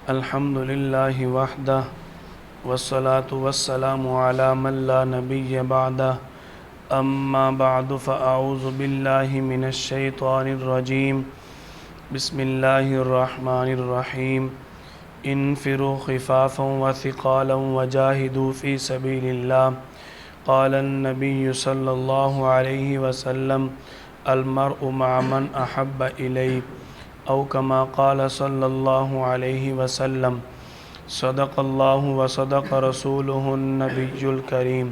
الحمد للہ وحدہ والصلاة والسلام علی من لا نبی بعدہ اما بعد فاعوذ باللہ من الشیطان الرجیم بسم اللہ الرحمن الرحیم انفروا خفافا وثقالا وجاہدوا فی سبیل اللہ قال النبی صلی اللہ علیہ وسلم المرء مع من احب الیہ او کما قال صلی اللہ علیہ وسلم صدق اللہ وصدق رسولہ النبی الکریم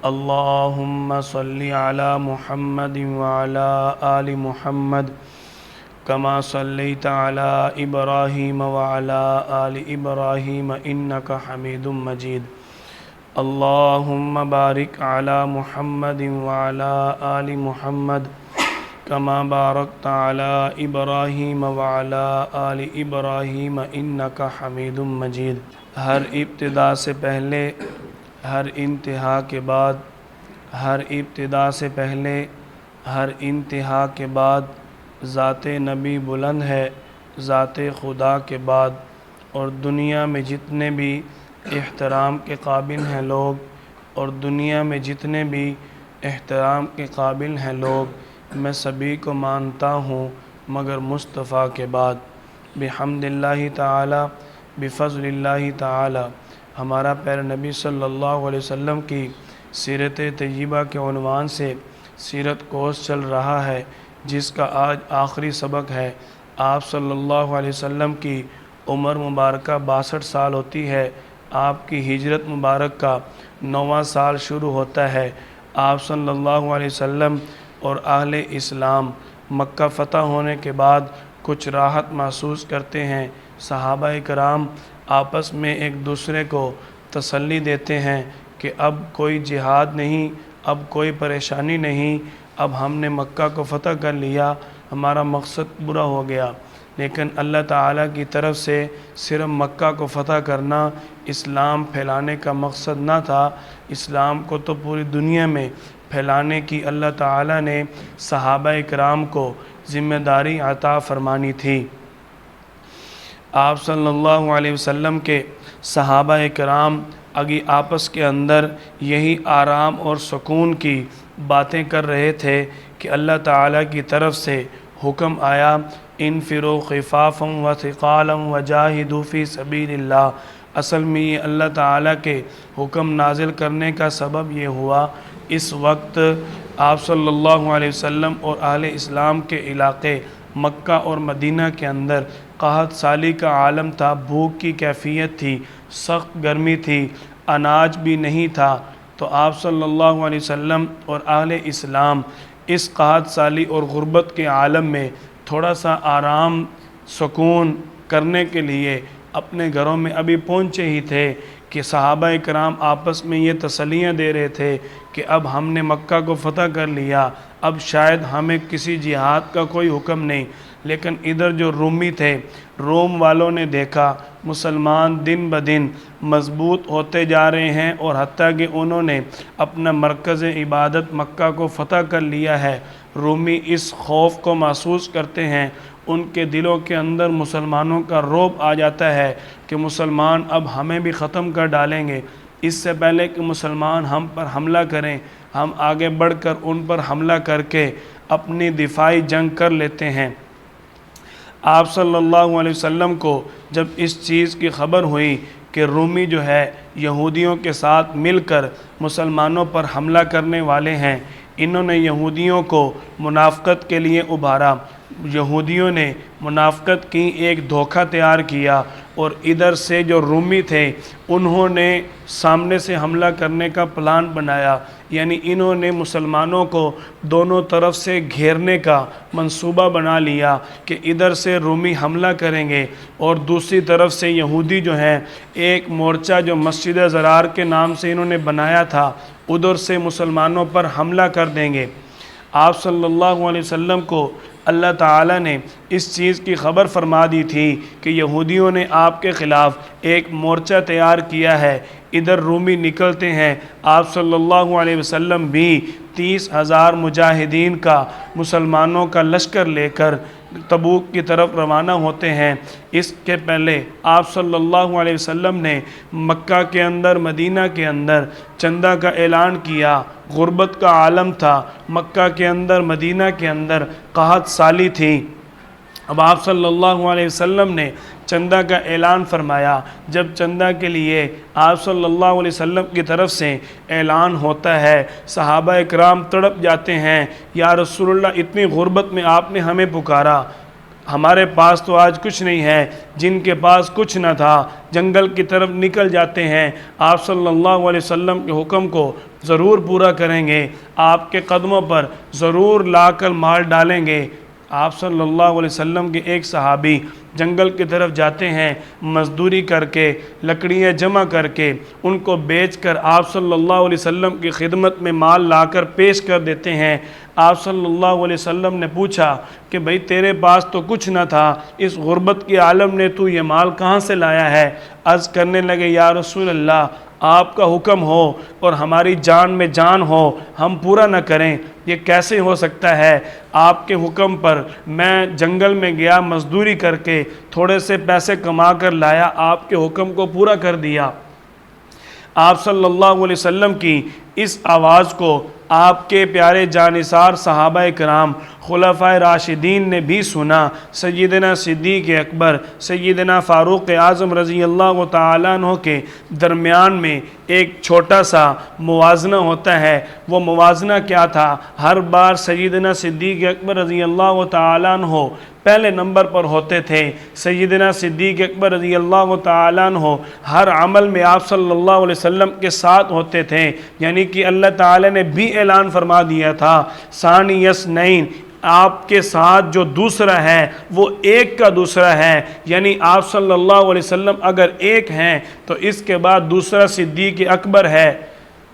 اللہم صلی علی محمد وعلی آل محمد کما صلیت علی ابراہیم وعلی آل ابراہیم انکا حمید مجید اللہم بارک علی محمد وعلی آل محمد کما بارکت علی ابراہیم وعلی آل ابراہیم انکا حمید مجید۔ ہر ابتدا سے پہلے، ہر انتہا کے بعد، ہر ابتدا سے پہلے، ہر انتہا کے بعد ذات نبی بلند ہے، ذات خدا کے بعد، اور دنیا میں جتنے بھی احترام کے قابل ہیں لوگ، اور دنیا میں جتنے بھی احترام کے قابل ہیں لوگ، میں سبھی کو مانتا ہوں مگر مصطفیٰ کے بعد۔ بحمد اللہ تعالی، بفضل اللہ تعالی، ہمارا پیارے نبی صلی اللہ علیہ وسلم کی سیرت طیبہ کے عنوان سے سیرت کورس چل رہا ہے، جس کا آج آخری سبق ہے۔ آپ صلی اللہ علیہ وسلم کی عمر مبارکہ 62 سال ہوتی ہے، آپ کی ہجرت مبارک کا 9واں سال شروع ہوتا ہے۔ آپ صلی اللہ علیہ وسلم اور اہل اسلام مکہ فتح ہونے کے بعد کچھ راحت محسوس کرتے ہیں۔ صحابہ کرام آپس میں ایک دوسرے کو تسلی دیتے ہیں کہ اب کوئی جہاد نہیں، اب کوئی پریشانی نہیں، اب ہم نے مکہ کو فتح کر لیا، ہمارا مقصد پورا ہو گیا۔ لیکن اللہ تعالیٰ کی طرف سے صرف مکہ کو فتح کرنا اسلام پھیلانے کا مقصد نہ تھا، اسلام کو تو پوری دنیا میں پھیلانے کی اللہ تعالیٰ نے صحابہ کرام کو ذمہ داری عطا فرمانی تھی۔ آپ صلی اللہ علیہ وسلم کے صحابہ کرام اگی آپس کے اندر یہی آرام اور سکون کی باتیں کر رہے تھے کہ اللہ تعالیٰ کی طرف سے حکم آیا، انفروا خفافا وثقالا وجاہدوا فی سبیل اللہ۔ اصل میں یہ اللہ تعالیٰ کے حکم نازل کرنے کا سبب یہ ہوا، اس وقت آپ صلی اللہ علیہ وسلم اور اہل اسلام کے علاقے مکہ اور مدینہ کے اندر قحط سالی کا عالم تھا، بھوک کی کیفیت تھی، سخت گرمی تھی، اناج بھی نہیں تھا۔ تو آپ صلی اللہ علیہ وسلم اور اہل اسلام اس قحط سالی اور غربت کے عالم میں تھوڑا سا آرام سکون کرنے کے لیے اپنے گھروں میں ابھی پہنچے ہی تھے کہ صحابہ کرام آپس میں یہ تسلیاں دے رہے تھے کہ اب ہم نے مکہ کو فتح کر لیا، اب شاید ہمیں کسی جہاد کا کوئی حکم نہیں۔ لیکن ادھر جو رومی تھے، روم والوں نے دیکھا مسلمان دن بدن مضبوط ہوتے جا رہے ہیں، اور حتیٰ کہ انہوں نے اپنا مرکز عبادت مکہ کو فتح کر لیا ہے۔ رومی اس خوف کو محسوس کرتے ہیں، ان کے دلوں کے اندر مسلمانوں کا رعب آ جاتا ہے کہ مسلمان اب ہمیں بھی ختم کر ڈالیں گے۔ اس سے پہلے کہ مسلمان ہم پر حملہ کریں، ہم آگے بڑھ کر ان پر حملہ کر کے اپنی دفاعی جنگ کر لیتے ہیں۔ آپ صلی اللہ علیہ وسلم کو جب اس چیز کی خبر ہوئی کہ رومی جو ہے یہودیوں کے ساتھ مل کر مسلمانوں پر حملہ کرنے والے ہیں، انہوں نے یہودیوں کو منافقت کے لیے ابھارا، یہودیوں نے منافقت کی، ایک دھوکہ تیار کیا، اور ادھر سے جو رومی تھے انہوں نے سامنے سے حملہ کرنے کا پلان بنایا، یعنی انہوں نے مسلمانوں کو دونوں طرف سے گھیرنے کا منصوبہ بنا لیا کہ ادھر سے رومی حملہ کریں گے اور دوسری طرف سے یہودی جو ہیں ایک مورچہ جو مسجد زرار کے نام سے انہوں نے بنایا تھا، ادھر سے مسلمانوں پر حملہ کر دیں گے۔ آپ صلی اللہ علیہ وسلم کو اللہ تعالیٰ نے اس چیز کی خبر فرما دی تھی کہ یہودیوں نے آپ کے خلاف ایک مورچہ تیار کیا ہے، ادھر رومی نکلتے ہیں۔ آپ صلی اللہ علیہ وسلم بھی 30,000 مجاہدین کا مسلمانوں کا لشکر لے کر تبوک کی طرف روانہ ہوتے ہیں، اس کے پہلے آپ صلی اللہ علیہ وسلم نے مکہ کے اندر، مدینہ کے اندر چندہ کا اعلان کیا۔ غربت کا عالم تھا، مکہ کے اندر، مدینہ کے اندر قحط سالی تھی۔ اب آپ صلی اللہ علیہ وسلم نے چندہ کا اعلان فرمایا۔ جب چندہ کے لیے آپ صلی اللہ علیہ وسلم کی طرف سے اعلان ہوتا ہے، صحابہ اکرام تڑپ جاتے ہیں، یا رسول اللہ اتنی غربت میں آپ نے ہمیں پکارا، ہمارے پاس تو آج کچھ نہیں ہے۔ جن کے پاس کچھ نہ تھا جنگل کی طرف نکل جاتے ہیں، آپ صلی اللہ علیہ وسلم کے حکم کو ضرور پورا کریں گے، آپ کے قدموں پر ضرور لا کر مال ڈالیں گے۔ آپ صلی اللہ علیہ وسلم کے ایک صحابی جنگل کی طرف جاتے ہیں، مزدوری کر کے، لکڑیاں جمع کر کے، ان کو بیچ کر آپ صلی اللہ علیہ وسلم کی خدمت میں مال لا کر پیش کر دیتے ہیں۔ آپ صلی اللہ علیہ وسلم نے پوچھا کہ بھئی تیرے پاس تو کچھ نہ تھا، اس غربت کے عالم نے تو یہ مال کہاں سے لایا ہے؟ عرض کرنے لگے، یا رسول اللہ آپ کا حکم ہو اور ہماری جان میں جان ہو، ہم پورا نہ کریں، یہ کیسے ہو سکتا ہے؟ آپ کے حکم پر میں جنگل میں گیا، مزدوری کر کے تھوڑے سے پیسے کما کر لایا، آپ کے حکم کو پورا کر دیا۔ آپ صلی اللہ علیہ وسلم کی اس آواز کو آپ کے پیارے جانثار صحابہ کرام، خلفائے راشدین نے بھی سنا۔ سیدنا صدیق اکبر، سیدنا فاروق اعظم رضی اللہ تعالیٰ عنہ کے درمیان میں ایک چھوٹا سا موازنہ ہوتا ہے۔ وہ موازنہ کیا تھا؟ ہر بار سیدنا صدیق اکبر رضی اللہ تعالیٰ عنہ پہلے نمبر پر ہوتے تھے۔ سیدنا صدیق اکبر رضی اللہ تعالیٰ عنہ ہر عمل میں آپ صلی اللہ علیہ وسلم کے ساتھ ہوتے تھے، یعنی کہ اللہ تعالیٰ نے بھی اعلان فرما دیا تھا، ثانی اثنین، آپ کے ساتھ جو دوسرا ہے وہ ایک کا دوسرا ہے، یعنی آپ صلی اللہ علیہ وسلم اگر ایک ہیں تو اس کے بعد دوسرا صدیق اکبر ہے۔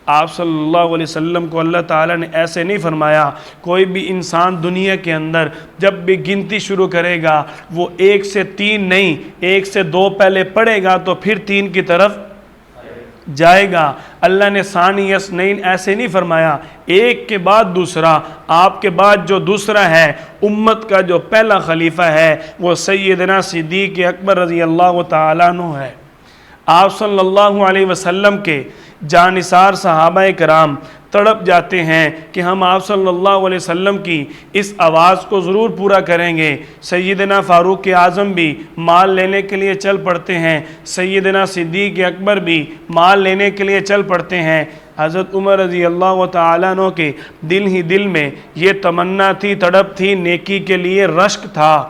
آپ صلی اللہ علیہ وسلم کو اللہ تعالیٰ نے ایسے نہیں فرمایا۔ کوئی بھی انسان دنیا کے اندر جب بھی گنتی شروع کرے گا وہ 1 سے 3 نہیں، 1 سے 2 پہلے پڑھے گا تو پھر 3 کی طرف جائے گا۔ اللہ نے ثانی اثنین ایسے نہیں فرمایا، ایک کے بعد دوسرا۔ آپ کے بعد جو دوسرا ہے، امت کا جو پہلا خلیفہ ہے، وہ سیدنا صدیق اکبر رضی اللہ تعالیٰ عنہ ہے۔ آپ صلی اللہ علیہ وسلم کے جانثار صحابہ کرام تڑپ جاتے ہیں کہ ہم آپ صلی اللہ علیہ وسلم کی اس آواز کو ضرور پورا کریں گے۔ سیدنا فاروق اعظم بھی مال لینے کے لیے چل پڑتے ہیں، سیدنا صدیق اکبر بھی مال لینے کے لیے چل پڑتے ہیں۔ حضرت عمر رضی اللہ تعالیٰ عنہ کے دل ہی دل میں یہ تمنا تھی، تڑپ تھی، نیکی کے لیے رشک تھا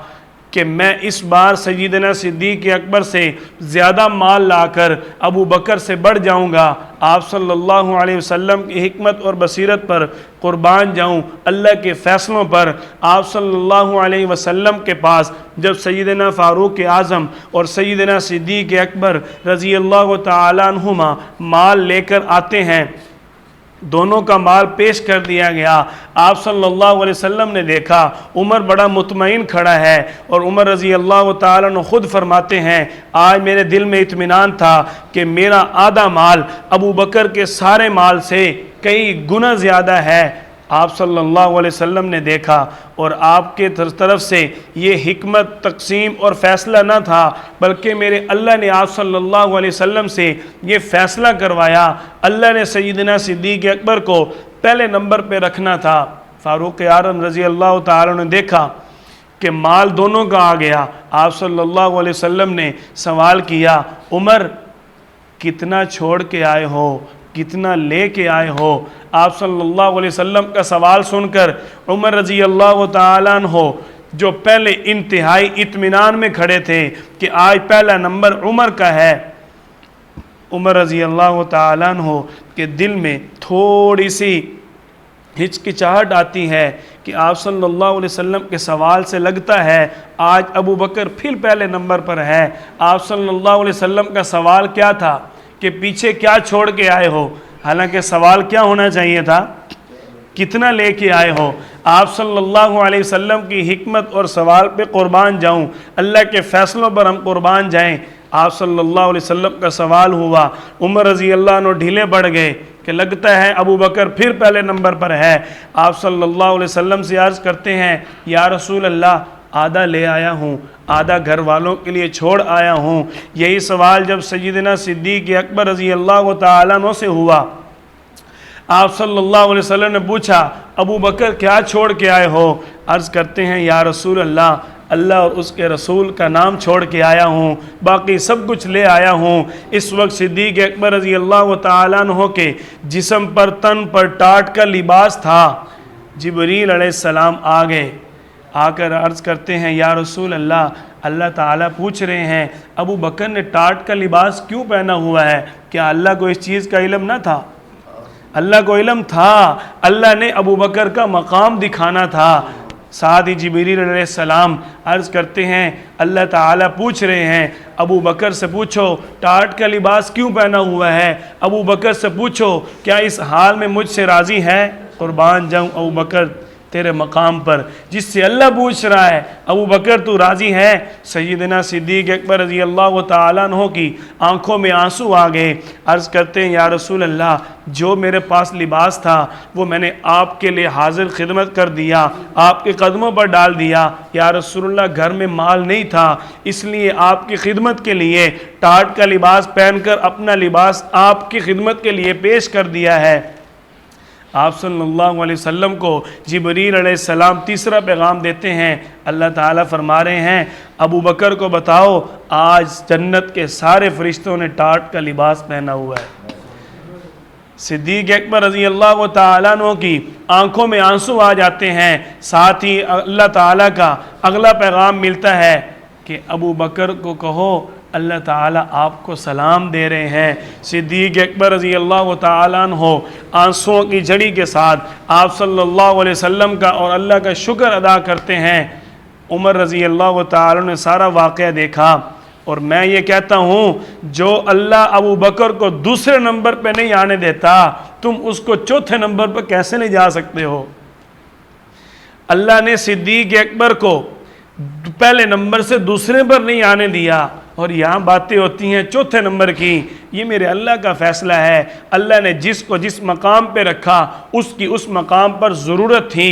کہ میں اس بار سیدنا صدیق اکبر سے زیادہ مال لا کر ابو بکر سے بڑھ جاؤں گا، آپ صلی اللہ علیہ وسلم کی حکمت اور بصیرت پر قربان جاؤں، اللہ کے فیصلوں پر۔ آپ صلی اللہ علیہ وسلم کے پاس جب سیدنا فاروق اعظم اور سیدنا صدیق اکبر رضی اللہ تعالیٰ عنہما مال لے کر آتے ہیں، دونوں کا مال پیش کر دیا گیا۔ آپ صلی اللہ علیہ وسلم نے دیکھا عمر بڑا مطمئن کھڑا ہے، اور عمر رضی اللہ تعالیٰ عنہ خود فرماتے ہیں، آج میرے دل میں اطمینان تھا کہ میرا آدھا مال ابو بکر کے سارے مال سے کئی گنا زیادہ ہے۔ آپ صلی اللہ علیہ وسلم نے دیکھا، اور آپ کے طرف سے یہ حکمت، تقسیم اور فیصلہ نہ تھا، بلکہ میرے اللہ نے آپ صلی اللہ علیہ وسلم سے یہ فیصلہ کروایا۔ اللہ نے سیدنا صدیق اکبر کو پہلے نمبر پہ رکھنا تھا۔ فاروق اعظم رضی اللہ تعالیٰ نے دیکھا کہ مال دونوں کا آ گیا۔ آپ صلی اللہ علیہ وسلم نے سوال کیا، عمر کتنا چھوڑ کے آئے ہو، کتنا لے کے آئے ہو؟ آپ صلی اللہ علیہ وسلم کا سوال سن کر عمر رضی اللہ تعالیٰ عنہ جو پہلے انتہائی اطمینان میں کھڑے تھے کہ آج پہلا نمبر عمر کا ہے، عمر رضی اللہ تعالیٰ عنہ کے دل میں تھوڑی سی ہچکچاہٹ آتی ہے کہ آپ صلی اللہ علیہ وسلم کے سوال سے لگتا ہے آج ابو بکر پھر پہلے نمبر پر ہے۔ آپ صلی اللہ علیہ وسلم کا سوال کیا تھا کہ پیچھے کیا چھوڑ کے آئے ہو؟ حالانکہ سوال کیا ہونا چاہیے تھا؟ کتنا لے کے آئے ہو؟ آپ صلی اللہ علیہ وسلم کی حکمت اور سوال پہ قربان جاؤں، اللہ کے فیصلوں پر ہم قربان جائیں۔ آپ صلی اللہ علیہ وسلم کا سوال ہوا، عمر رضی اللہ عنہ ڈھیلے پڑ گئے کہ لگتا ہے ابو بکر پھر پہلے نمبر پر ہے۔ آپ صلی اللہ علیہ وسلم سے عرض کرتے ہیں، یا رسول اللہ آدھا لے آیا ہوں، آدھا گھر والوں کے لیے چھوڑ آیا ہوں۔ یہی سوال جب سیدنا صدیق اکبر رضی اللہ تعالیٰ عنہ سے ہوا، آپ صلی اللہ علیہ وسلم نے پوچھا ابو بکر کیا چھوڑ کے آئے ہو؟ عرض کرتے ہیں یا رسول اللہ، اللہ اور اس کے رسول کا نام چھوڑ کے آیا ہوں، باقی سب کچھ لے آیا ہوں۔ اس وقت صدیق اکبر رضی اللہ تعالیٰ عنہ کے جسم پر، تن پر ٹاٹ کا لباس تھا۔ جبریل علیہ السلام آ گئے، آ کر عرض کرتے ہیں یا رسول اللہ، اللہ تعالیٰ پوچھ رہے ہیں ابو بکر نے ٹاٹ کا لباس کیوں پہنا ہوا ہے؟ کیا اللہ کو اس چیز کا علم نہ تھا؟ اللہ کو علم تھا، اللہ نے ابو بکر کا مقام دکھانا تھا۔ ساتھ ہی جبریل علیہ السلام عرض کرتے ہیں اللہ تعالیٰ پوچھ رہے ہیں ابو بکر سے پوچھو ٹاٹ کا لباس کیوں پہنا ہوا ہے، ابو بکر سے پوچھو کیا اس حال میں مجھ سے راضی ہے؟ قربان جاؤں ابو بکر تیرے مقام پر، جس سے اللہ پوچھ رہا ہے ابو بکر تو راضی ہے؟ سیدنا صدیق اکبر رضی اللہ تعالیٰ عنہ کی آنکھوں میں آنسو آ گئے، عرض کرتے ہیں یا رسول اللہ، جو میرے پاس لباس تھا وہ میں نے آپ کے لیے حاضر خدمت کر دیا، آپ کے قدموں پر ڈال دیا۔ یا رسول اللہ، گھر میں مال نہیں تھا، اس لیے آپ کی خدمت کے لیے ٹاٹ کا لباس پہن کر اپنا لباس آپ کی خدمت کے لیے پیش کر دیا ہے۔ آپ صلی اللہ علیہ وسلم کو جبریل علیہ السلام تیسرا پیغام دیتے ہیں، اللہ تعالیٰ فرما رہے ہیں ابو بکر کو بتاؤ آج جنت کے سارے فرشتوں نے ٹاٹ کا لباس پہنا ہوا ہے۔ صدیق اکبر رضی اللہ تعالیٰ عنہ کی آنکھوں میں آنسو آ جاتے ہیں۔ ساتھ ہی اللہ تعالیٰ کا اگلا پیغام ملتا ہے کہ ابو بکر کو کہو اللہ تعالیٰ آپ کو سلام دے رہے ہیں۔ صدیق اکبر رضی اللہ تعالیٰ عنہ آنسوؤں کی جھڑی کے ساتھ آپ صلی اللہ علیہ وسلم کا اور اللہ کا شکر ادا کرتے ہیں۔ عمر رضی اللہ تعالیٰ نے سارا واقعہ دیکھا، اور میں یہ کہتا ہوں جو اللہ ابو بکر کو دوسرے نمبر پہ نہیں آنے دیتا، تم اس کو چوتھے نمبر پہ کیسے نہیں جا سکتے ہو؟ اللہ نے صدیق اکبر کو پہلے نمبر سے دوسرے پر نہیں آنے دیا، اور یہاں باتیں ہوتی ہیں چوتھے نمبر کی۔ یہ میرے اللہ کا فیصلہ ہے، اللہ نے جس کو جس مقام پہ رکھا اس کی اس مقام پر ضرورت تھی۔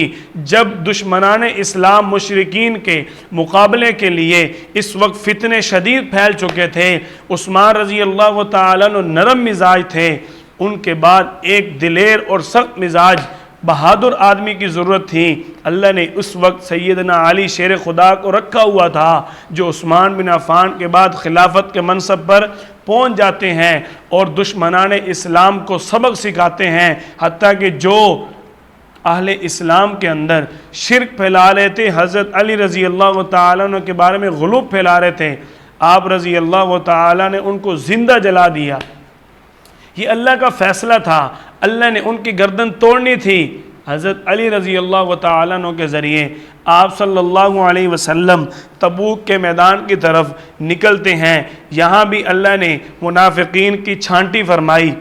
جب دشمنان اسلام مشرکین کے مقابلے کے لیے اس وقت فتنے شدید پھیل چکے تھے، عثمان رضی اللہ تعالیٰ عنہ نرم مزاج تھے، ان کے بعد ایک دلیر اور سخت مزاج بہادر آدمی کی ضرورت تھی۔ اللہ نے اس وقت سیدنا علی شیر خدا کو رکھا ہوا تھا، جو عثمان بن عفان کے بعد خلافت کے منصب پر پہنچ جاتے ہیں اور دشمنان اسلام کو سبق سکھاتے ہیں، حتیٰ کہ جو اہل اسلام کے اندر شرک پھیلا رہے تھے، حضرت علی رضی اللہ تعالیٰ عنہ کے بارے میں غلو پھیلا رہے تھے، آپ رضی اللہ تعالیٰ نے ان کو زندہ جلا دیا۔ یہ اللہ کا فیصلہ تھا، اللہ نے ان کی گردن توڑنی تھی۔ حضرت علی رضی اللہ تعالیٰ عنہ کے ذریعے آپ صلی اللہ علیہ وسلم تبوک کے میدان کی طرف نکلتے ہیں۔ یہاں بھی اللہ نے منافقین کی چھانٹی فرمائی۔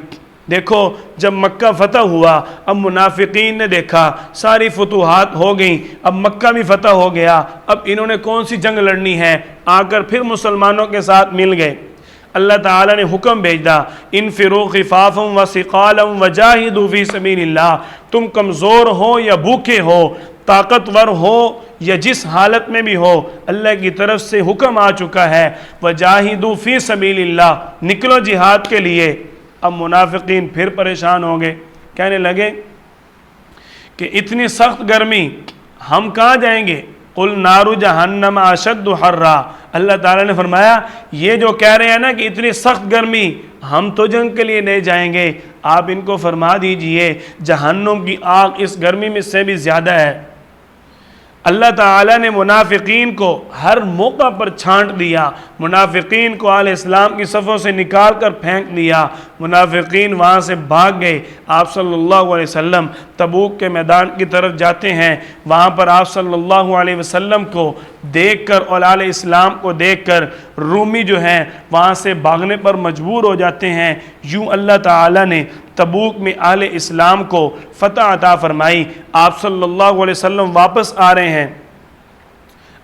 دیکھو جب مکہ فتح ہوا، اب منافقین نے دیکھا ساری فتوحات ہو گئیں، اب مکہ بھی فتح ہو گیا، اب انہوں نے کون سی جنگ لڑنی ہے، آ کر پھر مسلمانوں کے ساتھ مل گئے۔ اللہ تعالیٰ نے حکم بھیجا انفروا خفافا وثقالا وجاہدوا فی سبیل اللہ، تم کمزور ہو یا بھوکے ہو، طاقتور ہو یا جس حالت میں بھی ہو، اللہ کی طرف سے حکم آ چکا ہے وجاہدوا فی سبیل اللہ، نکلو جہاد کے لیے۔ اب منافقین پھر پریشان ہو گئے، کہنے لگے کہ اتنی سخت گرمی ہم کہاں جائیں گے؟ قل نار جہنم اشد حرا، اللہ تعالیٰ نے فرمایا یہ جو کہہ رہے ہیں نا کہ اتنی سخت گرمی، ہم تو جنگ کے لیے نہیں جائیں گے، آپ ان کو فرما دیجئے جہنم کی آگ اس گرمی میں سے بھی زیادہ ہے۔ اللہ تعالیٰ نے منافقین کو ہر موقع پر چھانٹ دیا، منافقین کو علیہ السلام کی صفوں سے نکال کر پھینک دیا، منافقین وہاں سے بھاگ گئے۔ آپ صلی اللہ علیہ وسلم تبوک کے میدان کی طرف جاتے ہیں، وہاں پر آپ صلی اللہ علیہ وسلم کو دیکھ کر اور علیہ السلام کو دیکھ کر رومی جو ہیں وہاں سے بھاگنے پر مجبور ہو جاتے ہیں۔ یوں اللہ تعالیٰ نے تبوک میں اہل اسلام کو فتح عطا فرمائی۔ آپ صلی اللہ علیہ وسلم واپس آ رہے ہیں،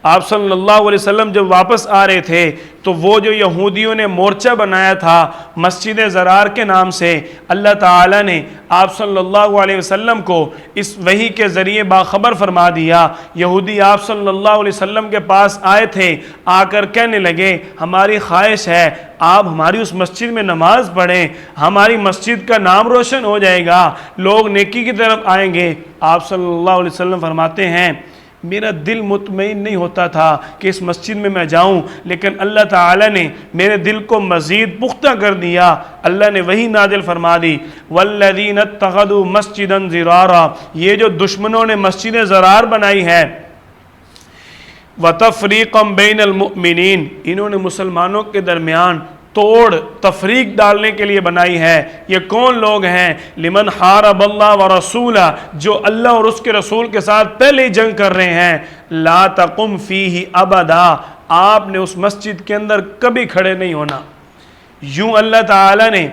آپ صلی اللہ علیہ وسلم جب واپس آ رہے تھے تو وہ جو یہودیوں نے مورچہ بنایا تھا مسجد زرار کے نام سے، اللہ تعالیٰ نے آپ صلی اللہ علیہ وسلم کو اس وحی کے ذریعے باخبر فرما دیا۔ یہودی آپ صلی اللہ علیہ وسلم کے پاس آئے تھے، آ کر کہنے لگے ہماری خواہش ہے آپ ہماری اس مسجد میں نماز پڑھیں، ہماری مسجد کا نام روشن ہو جائے گا، لوگ نیکی کی طرف آئیں گے۔ آپ صلی اللہ علیہ وسلم فرماتے ہیں میرا دل مطمئن نہیں ہوتا تھا کہ اس مسجد میں جاؤں، لیکن اللہ تعالیٰ نے میرے دل کو مزید پختہ کر دیا۔ اللہ نے وہی نازل فرما دی والذین اتخذوا مسجدا ضرارا، یہ جو دشمنوں نے مسجد زرار بنائی ہے، وتفریقا بین المؤمنین، انہوں نے مسلمانوں کے درمیان توڑ تفریق ڈالنے کے لیے بنائی ہے۔ یہ کون لوگ ہیں؟ لمن حارب اللہ ورسولہ، جو اللہ اور اس کے رسول کے ساتھ پہلے جنگ کر رہے ہیں۔ لا تقم فیہ ابدا، آپ نے اس مسجد کے اندر کبھی کھڑے نہیں ہونا۔ یوں اللہ تعالیٰ نے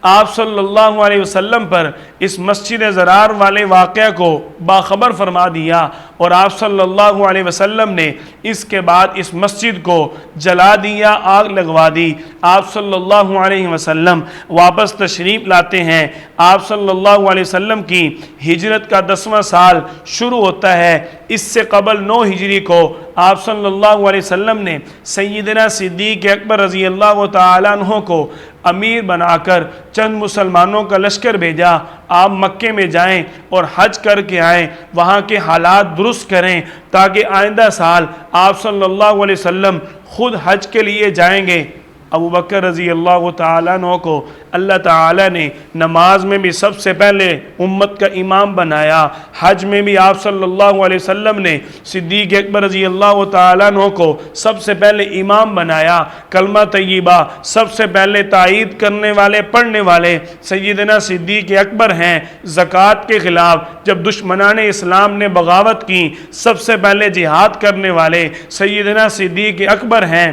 آپ صلی اللہ علیہ وسلم پر اس مسجد زرار والے واقعہ کو باخبر فرما دیا، اور آپ صلی اللہ علیہ وسلم نے اس کے بعد اس مسجد کو جلا دیا، آگ لگوا دی۔ آپ صلی اللہ علیہ وسلم واپس تشریف لاتے ہیں۔ آپ صلی اللہ علیہ وسلم کی ہجرت کا 10واں سال شروع ہوتا ہے۔ اس سے قبل 9 ہجری کو آپ صلی اللہ علیہ وسلم نے سیدنا صدیق اکبر رضی اللہ تعالیٰ عنہ کو امیر بنا کر چند مسلمانوں کا لشکر بھیجا، آپ مکے میں جائیں اور حج کر کے آئیں، وہاں کے حالات درست کریں تاکہ آئندہ سال آپ صلی اللہ علیہ وسلم خود حج کے لیے جائیں گے۔ ابو بکر رضی اللہ تعالیٰ عنہ کو اللہ تعالیٰ نے نماز میں بھی سب سے پہلے امت کا امام بنایا، حج میں بھی آپ صلی اللہ علیہ وسلم نے صدیق اکبر رضی اللہ تعالیٰ عنہ کو سب سے پہلے امام بنایا۔ کلمہ طیبہ سب سے پہلے تائید کرنے والے پڑھنے والے سیدنا صدیق اکبر ہیں۔ زکوٰۃ کے خلاف جب دشمنان اسلام نے بغاوت کی، سب سے پہلے جہاد کرنے والے سیدنا صدیق اکبر ہیں۔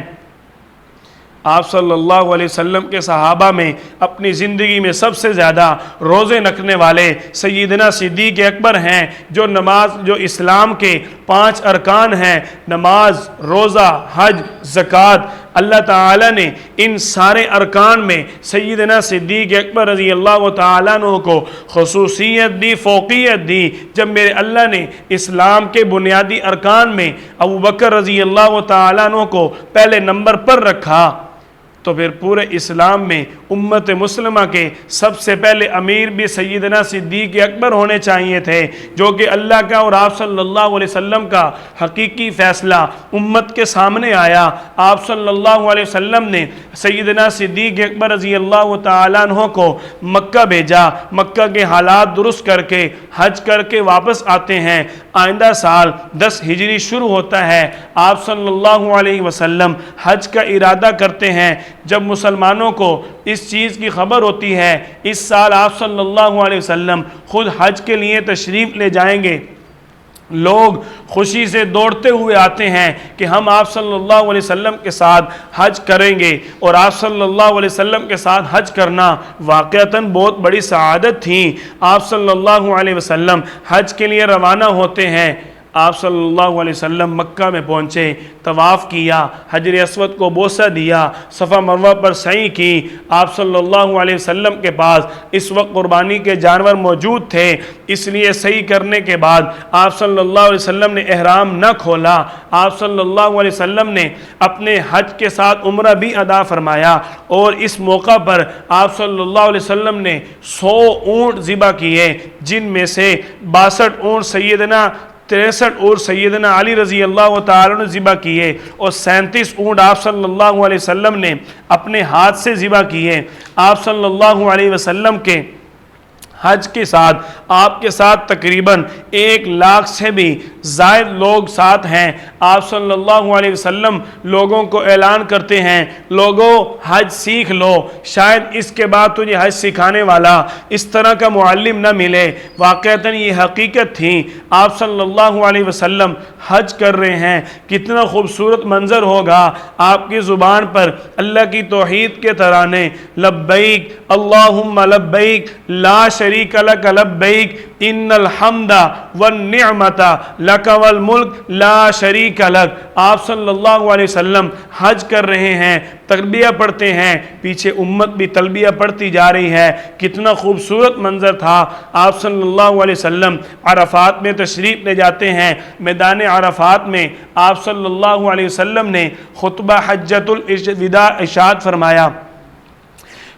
آپ صلی اللہ علیہ وسلم کے صحابہ میں اپنی زندگی میں سب سے زیادہ روزے رکھنے والے سیدنا صدیق اکبر ہیں، جو اسلام کے 5 ارکان ہیں، نماز، روزہ، حج، زکوٰۃ، اللہ تعالیٰ نے ان سارے ارکان میں سیدنا صدیق اکبر رضی اللہ تعالیٰ عنہ کو خصوصیت دی، فوقیت دی۔ جب میرے اللہ نے اسلام کے بنیادی ارکان میں ابو بکر رضی اللہ تعالیٰ عنہ کو پہلے نمبر پر رکھا، تو پھر پورے اسلام میں امت مسلمہ کے سب سے پہلے امیر بھی سیدنا صدیق اکبر ہونے چاہیے تھے، جو کہ اللہ کا اور آپ صلی اللہ علیہ وسلم کا حقیقی فیصلہ امت کے سامنے آیا۔ آپ صلی اللہ علیہ وسلم نے سیدنا صدیق اکبر رضی اللہ تعالیٰ عنہ کو مکہ بھیجا، مکہ کے حالات درست کر کے حج کر کے واپس آتے ہیں۔ آئندہ سال 10 ہجری شروع ہوتا ہے، آپ صلی اللہ علیہ وسلم حج کا ارادہ کرتے ہیں۔ جب مسلمانوں کو اس چیز کی خبر ہوتی ہے اس سال آپ صلی اللہ علیہ وسلم خود حج کے لیے تشریف لے جائیں گے، لوگ خوشی سے دوڑتے ہوئے آتے ہیں کہ ہم آپ صلی اللہ علیہ وسلم کے ساتھ حج کریں گے، اور آپ صلی اللہ علیہ وسلم کے ساتھ حج کرنا واقعتاً بہت بڑی سعادت تھی۔ آپ صلی اللہ علیہ وسلم حج کے لیے روانہ ہوتے ہیں۔ آپ صلی اللہ علیہ وسلم مکہ میں پہنچے، طواف کیا، حجر اسود کو بوسہ دیا، صفا مروہ پر سعی کی۔ آپ صلی اللہ علیہ وسلم کے پاس اس وقت قربانی کے جانور موجود تھے، اس لیے سعی کرنے کے بعد آپ صلی اللہ علیہ وسلم نے احرام نہ کھولا۔ آپ صلی اللہ علیہ وسلم نے اپنے حج کے ساتھ عمرہ بھی ادا فرمایا، اور اس موقع پر آپ صلی اللہ علیہ وسلم نے 100 اونٹ ذبح کیے، جن میں سے 62 اونٹ سیدنا 63 اور سیدنا علی رضی اللہ تعالیٰ نے ذبح کیے، اور 37 اونٹ آپ صلی اللہ علیہ وسلم نے اپنے ہاتھ سے ذبح کیے۔ آپ صلی اللہ علیہ وسلم کے حج کے ساتھ آپ کے ساتھ تقریباً 1 لاکھ سے بھی زائد لوگ ساتھ ہیں۔ آپ صلی اللہ علیہ وسلم لوگوں کو اعلان کرتے ہیں، لوگوں حج سیکھ لو، شاید اس کے بعد تجھے حج سکھانے والا اس طرح کا معلم نہ ملے۔ واقعتاً یہ حقیقت تھی۔ آپ صلی اللہ علیہ وسلم حج کر رہے ہیں، کتنا خوبصورت منظر ہوگا، آپ کی زبان پر اللہ کی توحید کے ترانے، لبیک اللہم لبیک لا شریک شریک لک لبیک ان الحمد والنعمت لک والملک لا شریک لک۔ آپ صلی اللہ علیہ وسلم حج کر رہے ہیں، تلبیہ پڑھتے ہیں، پیچھے امت بھی تلبیہ پڑھتی جا رہی ہے۔ کتنا خوبصورت منظر تھا۔ آپ صلی اللہ علیہ وسلم عرفات میں تشریف لے جاتے ہیں۔ میدان عرفات میں آپ صلی اللہ علیہ وسلم نے خطبہ حجۃ الوداع ارشاد فرمایا،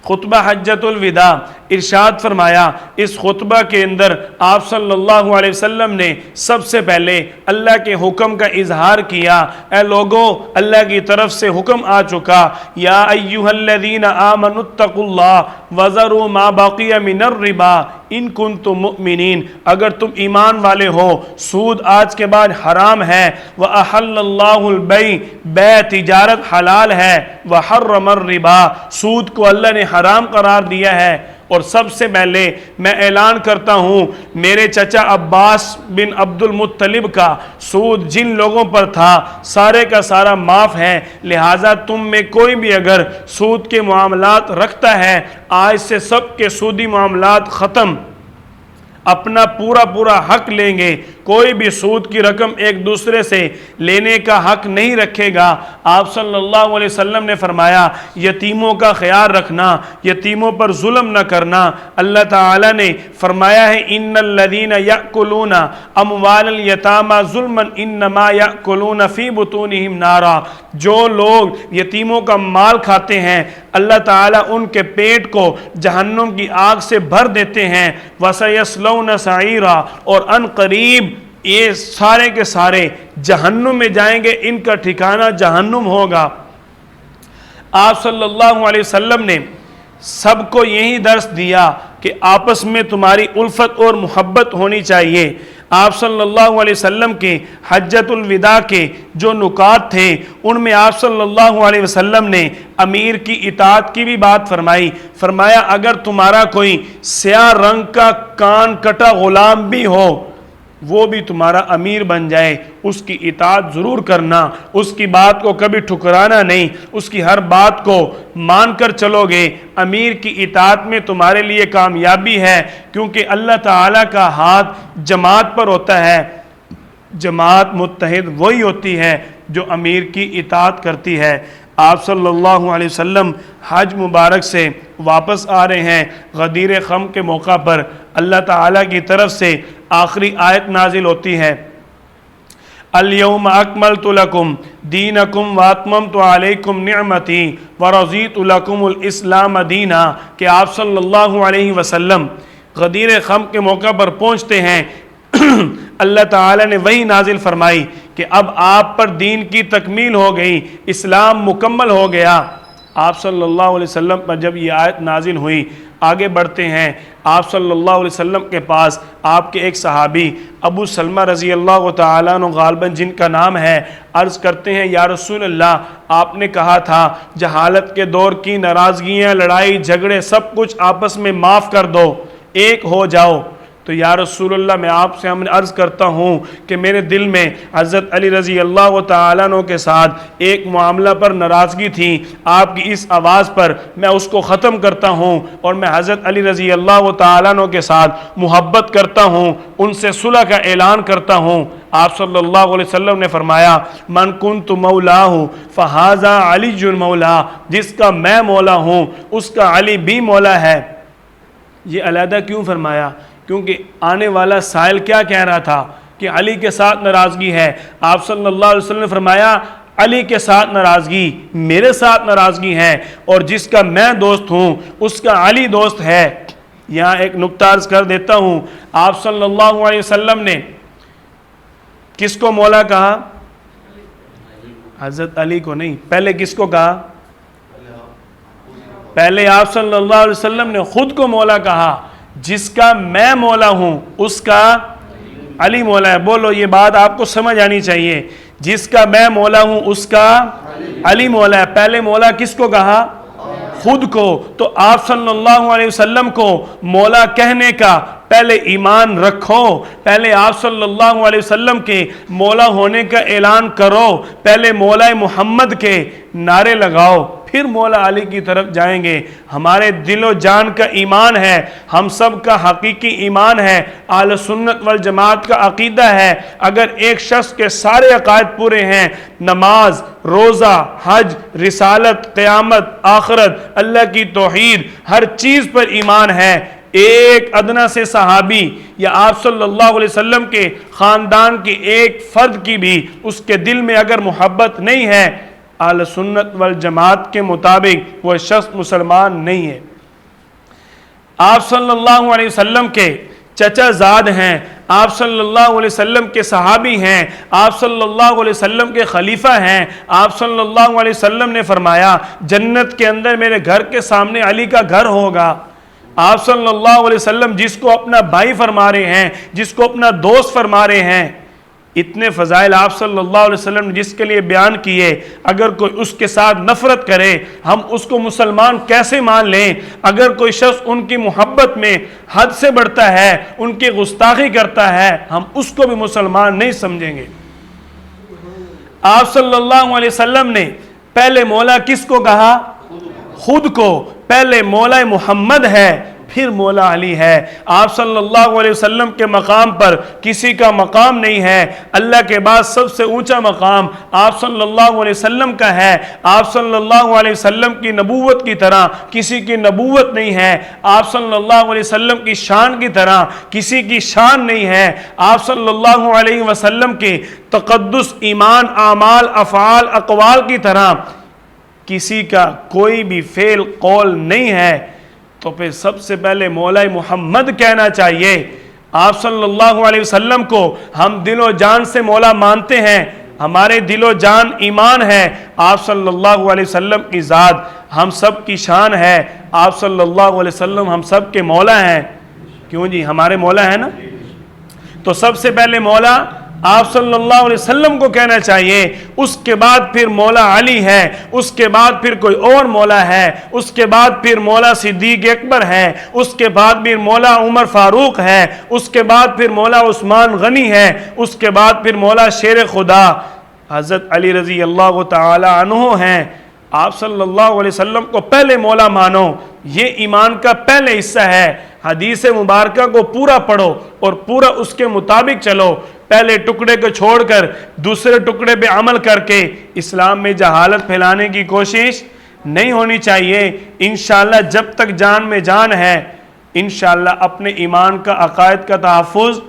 خطبہ حجۃ الوداع ارشاد فرمایا۔ اس خطبہ کے اندر آپ صلی اللہ علیہ وسلم نے سب سے پہلے اللہ کے حکم کا اظہار کیا۔ اے لوگوں، اللہ کی طرف سے حکم آ چکا، یا ایھا الذین آمنوا اتقوا اللہ وذروا ما بقی من الربا ان کنتم مؤمنین۔ اگر تم ایمان والے ہو، سود آج کے بعد حرام ہے۔ وَأَحَلَّ اللَّهُ الْبَيْعَ، بے تجارت حلال ہے۔ وَحَرَّمَ الرِّبَا، سود کو اللہ نے حرام قرار دیا ہے۔ اور سب سے پہلے میں اعلان کرتا ہوں، میرے چچا عباس بن عبد المطلب کا سود جن لوگوں پر تھا سارے کا سارا معاف ہے۔ لہٰذا تم میں کوئی بھی اگر سود کے معاملات رکھتا ہے، آج سے سب کے سودی معاملات ختم، اپنا پورا حق لیں گے۔ کوئی بھی سود کی رقم ایک دوسرے سے لینے کا حق نہیں رکھے گا۔ آپ صلی اللہ علیہ وسلم نے فرمایا، یتیموں کا خیال رکھنا، یتیموں پر ظلم نہ کرنا۔ اللہ تعالیٰ نے فرمایا ہے، ان الذین یأکلون اموال الیتامی ظلما انما یأکلون فی بطونہم نارا، جو لوگ یتیموں کا مال کھاتے ہیں اللہ تعالیٰ ان کے پیٹ کو جہنم کی آگ سے بھر دیتے ہیں۔ وَسَيَصْلَوْنَ سَعِيرًا، اور ان قریب یہ سارے کے سارے جہنم میں جائیں گے، ان کا ٹھکانہ جہنم ہوگا۔ آپ صلی اللہ علیہ وسلم نے سب کو یہی درس دیا کہ آپس میں تمہاری الفت اور محبت ہونی چاہیے۔ آپ صلی اللہ علیہ وسلم کے حجۃ الوداع کے جو نکات تھے، ان میں آپ صلی اللہ علیہ وسلم نے امیر کی اطاعت کی بھی بات فرمائی۔ فرمایا، اگر تمہارا کوئی سیاہ رنگ کا کان کٹا غلام بھی ہو، وہ بھی تمہارا امیر بن جائے، اس کی اطاعت ضرور کرنا، اس کی بات کو کبھی ٹھکرانا نہیں، اس کی ہر بات کو مان کر چلو گے۔ امیر کی اطاعت میں تمہارے لیے کامیابی ہے، کیونکہ اللہ تعالیٰ کا ہاتھ جماعت پر ہوتا ہے۔ جماعت متحد وہی ہوتی ہے جو امیر کی اطاعت کرتی ہے۔ آپ صلی اللہ علیہ وسلم حج مبارک سے واپس آ رہے ہیں۔ غدیر خم کے موقع پر اللہ تعالیٰ کی طرف سے آخری آیت نازل ہوتی ہے، الیوم اکملت لکم دینکم واتممت علیکم نعمتی ورضیت لکم الاسلام دینا، کہ آپ صلی اللہ علیہ وسلم غدیر خم کے موقع پر پہنچتے ہیں۔ اللہ تعالیٰ نے وہی نازل فرمائی کہ اب آپ پر دین کی تکمیل ہو گئی، اسلام مکمل ہو گیا۔ آپ صلی اللہ علیہ وسلم پر جب یہ آیت نازل ہوئی، آگے بڑھتے ہیں، آپ صلی اللہ علیہ وسلم کے پاس آپ کے ایک صحابی ابو سلمہ رضی اللہ تعالیٰ عنہ غالباً جن کا نام ہے، عرض کرتے ہیں، یا رسول اللہ، آپ نے کہا تھا جہالت کے دور کی ناراضگیاں، لڑائی جھگڑے سب کچھ آپس میں معاف کر دو، ایک ہو جاؤ۔ تو یا رسول اللہ، میں آپ سے عرض کرتا ہوں کہ میرے دل میں حضرت علی رضی اللہ تعالیٰ عنہ کے ساتھ ایک معاملہ پر ناراضگی تھی، آپ کی اس آواز پر میں اس کو ختم کرتا ہوں، اور میں حضرت علی رضی اللہ تعالیٰ عنہ کے ساتھ محبت کرتا ہوں، ان سے صلح کا اعلان کرتا ہوں۔ آپ صلی اللہ علیہ وسلم نے فرمایا، من کنت مولاہ فہذا علی مولا، جس کا میں مولا ہوں اس کا علی بھی مولا ہے۔ یہ علیحدہ کیوں فرمایا؟ کیونکہ آنے والا سائل کیا کہہ رہا تھا کہ علی کے ساتھ ناراضگی ہے۔ آپ صلی اللہ علیہ وسلم نے فرمایا، علی کے ساتھ ناراضگی میرے ساتھ ناراضگی ہے، اور جس کا میں دوست ہوں اس کا علی دوست ہے۔ یہاں ایک نکتہ عرض کر دیتا ہوں، آپ صلی اللہ علیہ وسلم نے کس کو مولا کہا؟ حضرت علی کو نہیں، پہلے کس کو کہا؟ پہلے آپ صلی اللہ علیہ وسلم نے خود کو مولا کہا۔ جس کا میں مولا ہوں اس کا علی مولا ہے۔ بولو، یہ بات آپ کو سمجھ آنی چاہیے، جس کا میں مولا ہوں اس کا علی مولا ہے۔ پہلے مولا کس کو کہا؟ خود کو۔ تو آپ صلی اللہ علیہ وسلم کو مولا کہنے کا پہلے ایمان رکھو، پہلے آپ صلی اللہ علیہ وسلم کے مولا ہونے کا اعلان کرو، پہلے مولا محمد کے نعرے لگاؤ، پھر مولا علی کی طرف جائیں گے۔ ہمارے دل و جان کا ایمان ہے، ہم سب کا حقیقی ایمان ہے، اہل سنت والجماعت کا عقیدہ ہے، اگر ایک شخص کے سارے عقائد پورے ہیں، نماز، روزہ، حج، رسالت، قیامت، آخرت، اللہ کی توحید، ہر چیز پر ایمان ہے، ایک ادنا سے صحابی یا آپ صلی اللہ علیہ وسلم کے خاندان کے ایک فرد کی بھی اس کے دل میں اگر محبت نہیں ہے، اہل سنت والجماعت کے مطابق وہ شخص مسلمان نہیں ہے۔ آپ صلی اللہ علیہ وسلم کے چچا زاد ہیں، آپ صلی اللہ علیہ وسلم کے صحابی ہیں، آپ صلی اللہ علیہ وسلم کے خلیفہ ہیں۔ آپ صلی اللہ علیہ وسلم نے فرمایا جنت کے اندر میرے گھر کے سامنے علی کا گھر ہوگا۔ آپ صلی اللہ علیہ وسلم جس کو اپنا بھائی فرما رہے ہیں، جس کو اپنا دوست فرما رہے ہیں، اتنے فضائل آپ صلی اللہ علیہ وسلم نے جس کے لیے بیان کیے، اگر کوئی اس کے ساتھ نفرت کرے ہم اس کو مسلمان کیسے مان لیں؟ اگر کوئی شخص ان کی محبت میں حد سے بڑھتا ہے، ان کی گستاخی کرتا ہے، ہم اس کو بھی مسلمان نہیں سمجھیں گے۔ آپ صلی اللہ علیہ وسلم نے پہلے مولا کس کو کہا؟ خود کو۔ پہلے مولا محمد ہے، پھر مولا علی ہے۔ آپ صلی اللہ علیہ وسلم کے مقام پر کسی کا مقام نہیں ہے، اللہ کے بعد سب سے اونچا مقام آپ صلی اللہ علیہ وسلم کا ہے۔ آپ صلی اللہ علیہ وسلم کی نبوت کی طرح کسی کی نبوت نہیں ہے، آپ صلی اللہ علیہ وسلم کی شان کی طرح کسی کی شان نہیں ہے، آپ صلی اللہ علیہ وسلم کے تقدس، ایمان، اعمال، افعال، اقوال کی طرح کسی کا کوئی بھی فعل، قول نہیں ہے۔ تو پھر سب سے پہلے مولا محمد کہنا چاہیے۔ آپ صلی اللہ علیہ وسلم کو ہم دل و جان سے مولا مانتے ہیں، ہمارے دل و جان ایمان ہے۔ آپ صلی اللہ علیہ وسلم کی ذات ہم سب کی شان ہے، آپ صلی اللہ علیہ وسلم ہم سب کے مولا ہیں۔ کیوں جی؟ ہمارے مولا ہیں نا۔ تو سب سے پہلے مولا آپ صلی اللہ علیہ وسلم کو کہنا چاہیے، اس کے بعد پھر مولا علی ہے، اس کے بعد پھر کوئی اور مولا ہے، اس کے بعد پھر مولا صدیق اکبر ہے، اس کے بعد پھر مولا عمر فاروق ہے، اس کے بعد پھر مولا عثمان غنی ہے، اس کے بعد پھر مولا شیر خدا حضرت علی رضی اللہ تعالی عنہ ہیں۔ آپ صلی اللہ علیہ وسلم کو پہلے مولا مانو، یہ ایمان کا پہلے حصہ ہے۔ حدیث مبارکہ کو پورا پڑھو اور پورا اس کے مطابق چلو، پہلے ٹکڑے کو چھوڑ کر دوسرے ٹکڑے پہ عمل کر کے اسلام میں جہالت پھیلانے کی کوشش نہیں ہونی چاہیے۔ انشاءاللہ جب تک جان میں جان ہے انشاءاللہ اپنے ایمان کا، عقائد کا تحفظ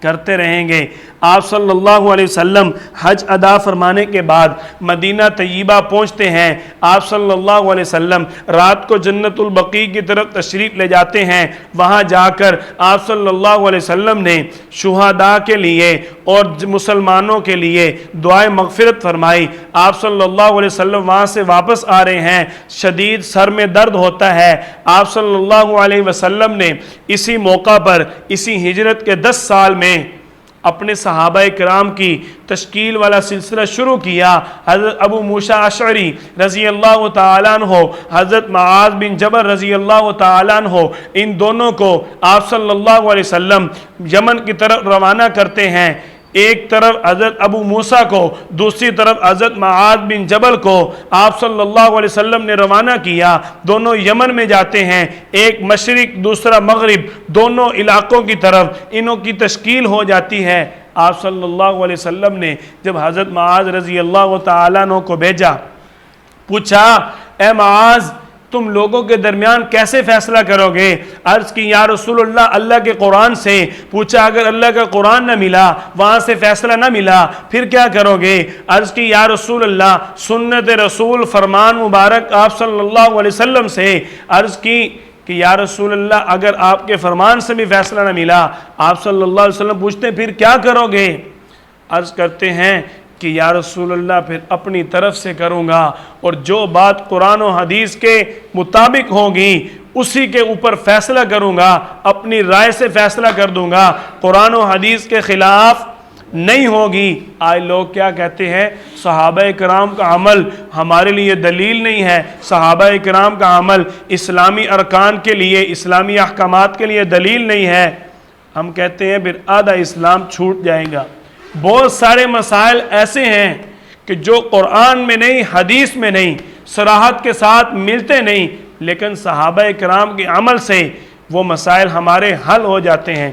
کرتے رہیں گے۔ آپ صلی اللہ علیہ وسلم حج ادا فرمانے کے بعد مدینہ طیبہ پہنچتے ہیں۔ آپ صلی اللہ علیہ وسلم رات کو جنت البقیع کی طرف تشریف لے جاتے ہیں۔ وہاں جا کر آپ صلی اللہ علیہ وسلم نے شہداء کے لیے اور مسلمانوں کے لیے دعائے مغفرت فرمائی۔ آپ صلی اللہ علیہ وسلم وہاں سے واپس آ رہے ہیں، شدید سر میں درد ہوتا ہے۔ آپ صلی اللہ علیہ وسلم نے اسی موقع پر، اسی ہجرت کے 10 سال میں اپنے صحابہ کرام کی تشکیل والا سلسلہ شروع کیا۔ حضرت ابو موسیٰ اشعری رضی اللہ تعالیٰ عنہ، حضرت معاذ بن جبل رضی اللہ تعالیٰ عنہ، ان دونوں کو آپ صلی اللہ علیہ وسلم یمن کی طرف روانہ کرتے ہیں۔ ایک طرف حضرت ابو موسیٰ کو، دوسری طرف حضرت معاذ بن جبل کو آپ صلی اللہ علیہ وسلم نے روانہ کیا۔ دونوں یمن میں جاتے ہیں، ایک مشرق دوسرا مغرب، دونوں علاقوں کی طرف انہوں کی تشکیل ہو جاتی ہے۔ آپ صلی اللہ علیہ وسلم نے جب حضرت معاذ رضی اللہ تعالیٰ عنہ کو بھیجا، پوچھا اے معاذ تم لوگوں کے درمیان کیسے فیصلہ کرو گے؟ عرض کی یا رسول اللہ، اللہ کے قرآن سے۔ پوچھا اگر اللہ کا قرآن نہ ملا، وہاں سے فیصلہ نہ ملا، پھر کیا کرو گے؟ عرض کی یا رسول اللہ، سنت رسول، فرمان مبارک آپ صلی اللہ علیہ وسلم سے۔ عرض کی کہ یا رسول اللہ اگر آپ کے فرمان سے بھی فیصلہ نہ ملا، آپ صلی اللہ علیہ وسلم پوچھتے ہیں پھر کیا کرو گے؟ عرض کرتے ہیں کہ یا رسول اللہ پھر اپنی طرف سے کروں گا، اور جو بات قرآن و حدیث کے مطابق ہوگی اسی کے اوپر فیصلہ کروں گا، اپنی رائے سے فیصلہ کر دوں گا، قرآن و حدیث کے خلاف نہیں ہوگی۔ آج لوگ کیا کہتے ہیں؟ صحابہ کرام کا عمل ہمارے لیے دلیل نہیں ہے، صحابہ کرام کا عمل اسلامی ارکان کے لیے، اسلامی احکامات کے لیے دلیل نہیں ہے۔ ہم کہتے ہیں پھر آدھا اسلام چھوٹ جائے گا۔ بہت سارے مسائل ایسے ہیں کہ جو قرآن میں نہیں، حدیث میں نہیں، صراحت کے ساتھ ملتے نہیں، لیکن صحابہ کرام کے عمل سے وہ مسائل ہمارے حل ہو جاتے ہیں۔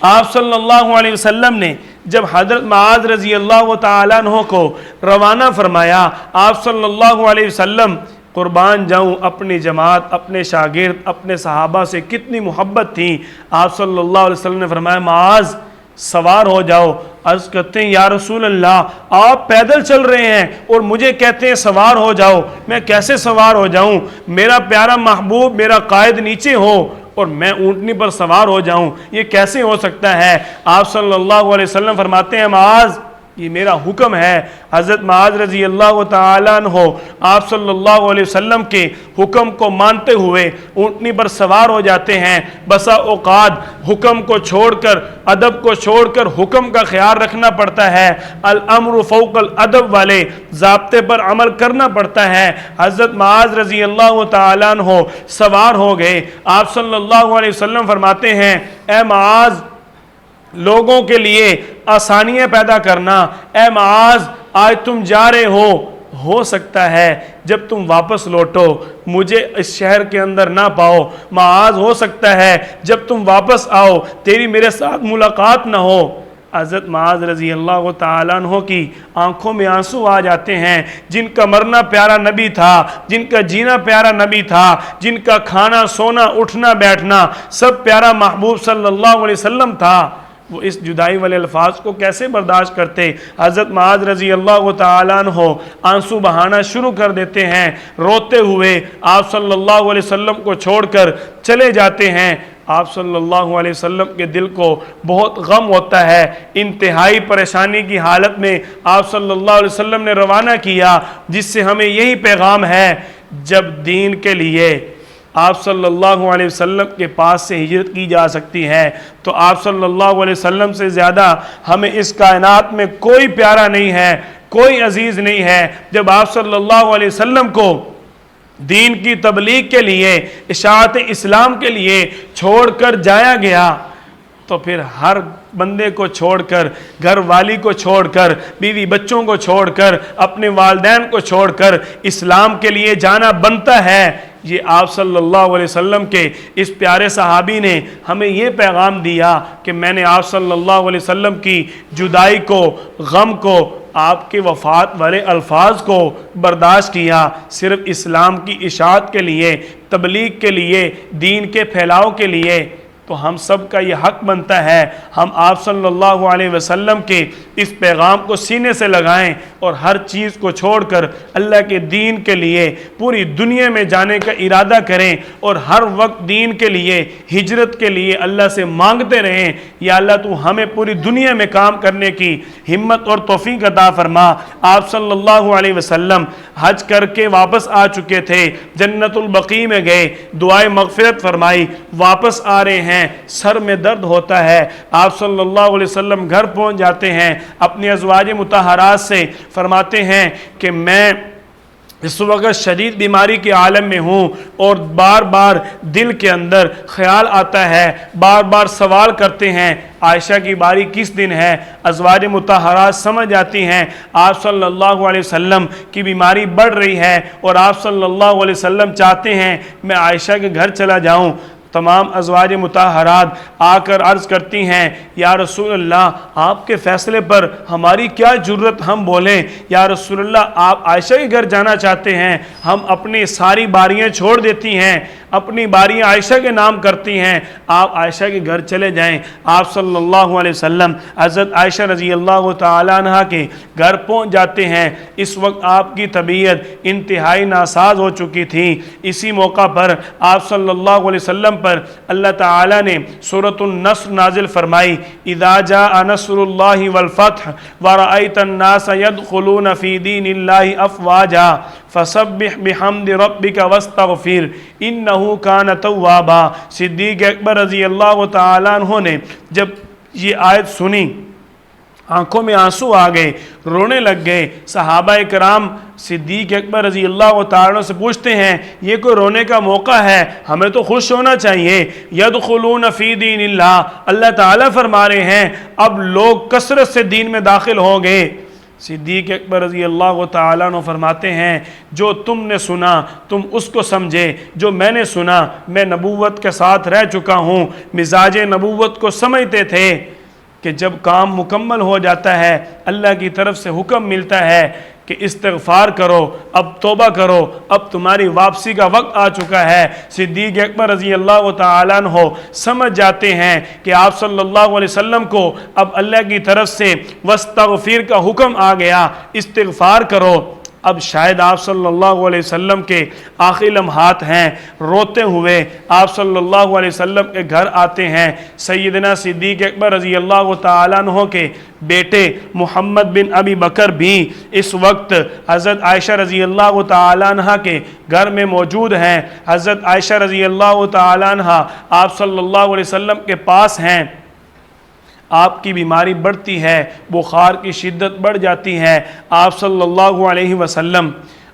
آپ صلی اللہ علیہ وسلم نے جب حضرت معاذ رضی اللہ تعالیٰ عنہ کو روانہ فرمایا، آپ صلی اللہ علیہ وسلم قربان جاؤں اپنی جماعت، اپنے شاگرد، اپنے صحابہ سے کتنی محبت تھی، آپ صلی اللہ علیہ وسلم نے فرمایا معاذ سوار ہو جاؤ۔ عرض کرتے ہیں یا رسول اللہ آپ پیدل چل رہے ہیں اور مجھے کہتے ہیں سوار ہو جاؤ، میں کیسے سوار ہو جاؤں؟ میرا پیارا محبوب، میرا قائد نیچے ہو اور میں اونٹنی پر سوار ہو جاؤں، یہ کیسے ہو سکتا ہے؟ آپ صلی اللہ علیہ وسلم فرماتے ہیں معاذ یہ میرا حکم ہے۔ حضرت معاذ رضی اللہ تعالیٰ عنہ آپ صلی اللہ علیہ وسلم کے حکم کو مانتے ہوئے اونٹنی پر سوار ہو جاتے ہیں۔ بسا اوقات حکم کو چھوڑ کر، ادب کو چھوڑ کر حکم کا خیال رکھنا پڑتا ہے، الامر فوق الادب والے ضابطے پر عمل کرنا پڑتا ہے۔ حضرت معاذ رضی اللہ تعالیٰ عنہ سوار ہو گئے۔ آپ صلی اللہ علیہ وسلم فرماتے ہیں اے معاذ لوگوں کے لیے آسانیاں پیدا کرنا، اے معاذ آج تم جا رہے ہو سکتا ہے جب تم واپس لوٹو مجھے اس شہر کے اندر نہ پاؤ، معاذ ہو سکتا ہے جب تم واپس آؤ تیری میرے ساتھ ملاقات نہ ہو۔ حضرت معاذ رضی اللہ تعالیٰ عنہ کی آنکھوں میں آنسو آ جاتے ہیں، جن کا مرنا پیارا نبی تھا، جن کا جینا پیارا نبی تھا، جن کا کھانا سونا اٹھنا بیٹھنا سب پیارا محبوب صلی اللہ علیہ وسلم تھا، وہ اس جدائی والے الفاظ کو کیسے برداشت کرتے؟ حضرت معاذ رضی اللہ تعالیٰ عنہ آنسو بہانا شروع کر دیتے ہیں، روتے ہوئے آپ صلی اللہ علیہ وسلم کو چھوڑ کر چلے جاتے ہیں۔ آپ صلی اللہ علیہ وسلم کے دل کو بہت غم ہوتا ہے، انتہائی پریشانی کی حالت میں آپ صلی اللہ علیہ وسلم نے روانہ کیا، جس سے ہمیں یہی پیغام ہے جب دین کے لیے آپ صلی اللہ علیہ وسلم کے پاس سے ہجرت کی جا سکتی ہے تو آپ صلی اللہ علیہ وسلم سے زیادہ ہمیں اس کائنات میں کوئی پیارا نہیں ہے، کوئی عزیز نہیں ہے۔ جب آپ صلی اللہ علیہ وسلم کو دین کی تبلیغ کے لیے، اشاعت اسلام کے لیے چھوڑ کر جایا گیا تو پھر ہر بندے کو چھوڑ کر، گھر والی کو چھوڑ کر، بیوی بچوں کو چھوڑ کر، اپنے والدین کو چھوڑ کر اسلام کے لیے جانا بنتا ہے۔ یہ آپ صلی اللہ علیہ وسلم کے اس پیارے صحابی نے ہمیں یہ پیغام دیا کہ میں نے آپ صلی اللہ علیہ وسلم کی جدائی کو، غم کو، آپ کے وفات والے الفاظ کو برداشت کیا صرف اسلام کی اشاعت کے لیے، تبلیغ کے لیے، دین کے پھیلاؤ کے لیے۔ تو ہم سب کا یہ حق بنتا ہے ہم آپ صلی اللہ علیہ وسلم کے اس پیغام کو سینے سے لگائیں اور ہر چیز کو چھوڑ کر اللہ کے دین کے لیے پوری دنیا میں جانے کا ارادہ کریں اور ہر وقت دین کے لیے، ہجرت کے لیے اللہ سے مانگتے رہیں یا اللہ تو ہمیں پوری دنیا میں کام کرنے کی ہمت اور توفیق عطا فرما۔ آپ صلی اللہ علیہ وسلم حج کر کے واپس آ چکے تھے، جنت البقیع میں گئے، دعائے مغفرت فرمائی، واپس آ رہے ہیں، سر میں درد ہوتا ہے۔ آپ صلی اللہ علیہ وسلم گھر پہنچ جاتے ہیں، اپنی ازواج مطہرات سے فرماتے ہیں کہ میں اس وقت شدید بیماری کے عالم میں ہوں اور بار بار دل کے اندر خیال آتا ہے، بار بار سوال کرتے ہیں عائشہ کی باری کس دن ہے۔ ازواج مطہرات سمجھ جاتی ہیں آپ صلی اللہ علیہ وسلم کی بیماری بڑھ رہی ہے اور آپ صلی اللہ علیہ وسلم چاہتے ہیں میں عائشہ کے گھر چلا جاؤں۔ تمام ازواج مطہرات آ کر عرض کرتی ہیں یا رسول اللہ آپ کے فیصلے پر ہماری کیا جرت ہم بولیں، یا رسول اللہ آپ عائشہ کے گھر جانا چاہتے ہیں، ہم اپنی ساری باریاں چھوڑ دیتی ہیں، اپنی باریاں عائشہ کے نام کرتی ہیں، آپ عائشہ کے گھر چلے جائیں۔ آپ صلی اللہ علیہ وسلم حضرت عائشہ رضی اللہ تعالیٰ عنہ کے گھر پہنچ جاتے ہیں۔ اس وقت آپ کی طبیعت انتہائی ناساز ہو چکی تھی۔ اسی موقع پر آپ صلی اللہ علیہ وسلم پر اللہ تعالیٰ نے سورۃ النصر نازل فرمائی، اذا جاء نصر اللہ والفتح ورأیت الناس يدخلون فی دین اللہ افواجا فسبح بحمد ربک واستغفر انہ کان توابا۔ صدیق اکبر رضی اللہ تعالیٰ عنہ نے جب یہ آیت سنی آنکھوں میں آنسو آ گئے، رونے لگ گئے۔ صحابہ کرام صدیق اکبر رضی اللہ تعالیٰ عنہ سے پوچھتے ہیں یہ کوئی رونے کا موقع ہے؟ ہمیں تو خوش ہونا چاہیے۔ یدخلون فی دین اللہ، اللہ تعالیٰ فرما رہے ہیں اب لوگ کثرت سے دین میں داخل ہوں گے۔ صدیق اکبر رضی اللہ تعالیٰ عنہ فرماتے ہیں جو تم نے سنا تم اس کو سمجھے، جو میں نے سنا میں نبوت کے ساتھ رہ چکا ہوں، مزاج نبوت کو سمجھتے تھے کہ جب کام مکمل ہو جاتا ہے اللہ کی طرف سے حکم ملتا ہے کہ استغفار کرو، اب توبہ کرو، اب تمہاری واپسی کا وقت آ چکا ہے۔ صدیق اکبر رضی اللہ تعالیٰ عنہ سمجھ جاتے ہیں کہ آپ صلی اللہ علیہ وسلم کو اب اللہ کی طرف سے واستغفر کا حکم آ گیا، استغفار کرو۔ اب شاید آپ صلی اللہ علیہ وسلم کے آخری لمحات ہیں، روتے ہوئے آپ صلی اللہ علیہ وسلم کے گھر آتے ہیں۔ سیدنا صدیق اکبر رضی اللہ تعالیٰ عنہ کے بیٹے محمد بن ابی بکر بھی اس وقت حضرت عائشہ رضی اللہ تعالیٰ عنہ کے گھر میں موجود ہیں۔ حضرت عائشہ رضی اللہ تعالیٰ عنہ آپ صلی اللہ علیہ وسلم کے پاس ہیں، آپ کی بیماری بڑھتی ہے، بخار کی شدت بڑھ جاتی ہے۔ آپ صلی اللہ علیہ وسلم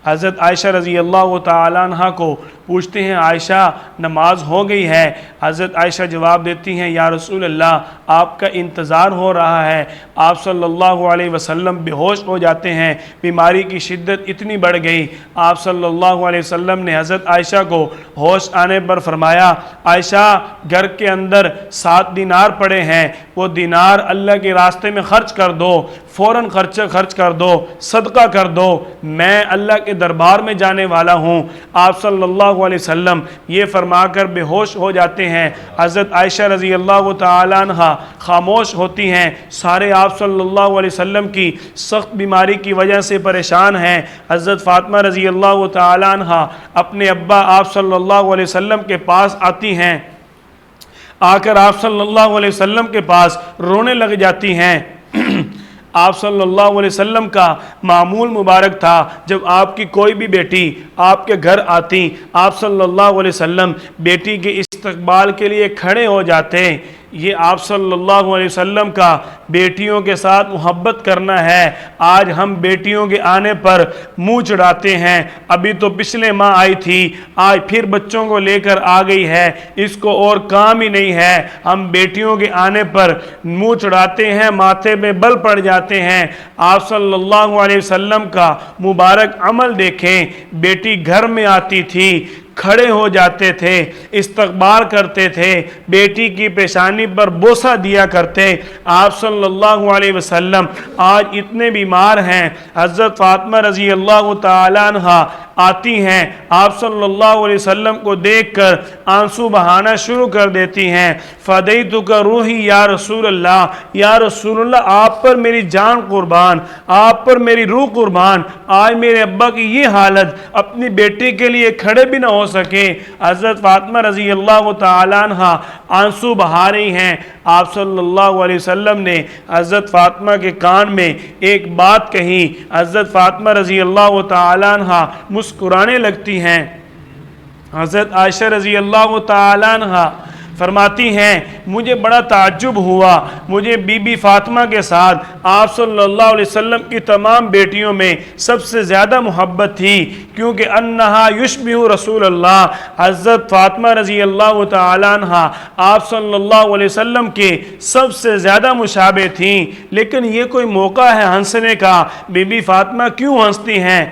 حضرت عائشہ رضی اللہ تعالیٰ عنہ کو پوچھتے ہیں عائشہ نماز ہو گئی ہے؟ حضرت عائشہ جواب دیتی ہیں یا رسول اللہ آپ کا انتظار ہو رہا ہے۔ آپ صلی اللہ علیہ وسلم بے ہوش ہو جاتے ہیں، بیماری کی شدت اتنی بڑھ گئی۔ آپ صلی اللہ علیہ وسلم نے حضرت عائشہ کو ہوش آنے پر فرمایا عائشہ گھر کے اندر 7 دینار پڑے ہیں، وہ دینار اللہ کے راستے میں خرچ کر دو، فوراً خرچ کر دو، صدقہ کر دو، میں اللہ کے دربار میں جانے والا ہوں۔ آپ صلی اللہ علیہ وسلم یہ فرما کر بے ہوش ہو جاتے ہیں۔ حضرت عائشہ رضی اللہ تعالیٰ عنہ خاموش ہوتی ہیں، سارے آپ صلی اللہ علیہ وسلم کی سخت بیماری کی وجہ سے پریشان ہیں۔ حضرت فاطمہ رضی اللہ تعالیٰ عنہ اپنے ابا آپ صلی اللہ علیہ وسلم کے پاس آتی ہیں، آ کر آپ صلی اللہ علیہ وسلم کے پاس رونے لگ جاتی ہیں۔ آپ صلی اللہ علیہ وسلم کا معمول مبارک تھا جب آپ کی کوئی بھی بیٹی آپ کے گھر آتی آپ صلی اللہ علیہ وسلم بیٹی کے استقبال کے لیے کھڑے ہو جاتے۔ یہ آپ صلی اللہ علیہ وسلم کا بیٹیوں کے ساتھ محبت کرنا ہے۔ آج ہم بیٹیوں کے آنے پر منہ چڑھاتے ہیں، ابھی تو پچھلے ماہ آئی تھی، آج پھر بچوں کو لے کر آ گئی ہے، اس کو اور کام ہی نہیں ہے۔ ہم بیٹیوں کے آنے پر منہ چڑھاتے ہیں، ماتھے میں بل پڑ جاتے ہیں۔ آپ صلی اللہ علیہ وسلم کا مبارک عمل دیکھیں، بیٹی گھر میں آتی تھی، کھڑے ہو جاتے تھے، استقبال کرتے تھے، بیٹی کی پیشانی پر بوسہ دیا کرتے۔ آپ صلی اللہ علیہ وسلم آج اتنے بیمار ہیں، حضرت فاطمہ رضی اللہ تعالیٰ عنہ آتی ہیں، آپ صلی اللہ علیہ وسلم کو دیکھ کر آنسو بہانا شروع کر دیتی ہیں۔ فدیتک روحی یا رسول اللہ، یا رسول اللہ آپ پر میری جان قربان، آپ پر میری روح قربان۔ آج میرے ابا کی یہ حالت، اپنی بیٹی کے لیے کھڑے بھی نہ ہو سکے۔ حضرت فاطمہ رضی اللہ تعالیٰ عنہ آنسو بہا رہی ہیں۔ آپ صلی اللہ علیہ وسلم نے حضرت فاطمہ کے کان میں ایک بات کہی، حضرت فاطمہ رضی اللہ تعالیٰ عنہ مسکرانے لگتی ہیں۔ حضرت عائشہ رضی اللہ تعالیٰ عنہ فرماتی ہیں مجھے بڑا تعجب ہوا، مجھے بی بی فاطمہ کے ساتھ آپ صلی اللہ علیہ وسلم کی تمام بیٹیوں میں سب سے زیادہ محبت تھی، کیونکہ انہا یشبہ رسول اللہ، حضرت فاطمہ رضی اللہ تعالیٰ عنہ آپ صلی اللہ علیہ وسلم کے سب سے زیادہ مشابہ تھیں۔ لیکن یہ کوئی موقع ہے ہنسنے کا، بی بی فاطمہ کیوں ہنستی ہیں؟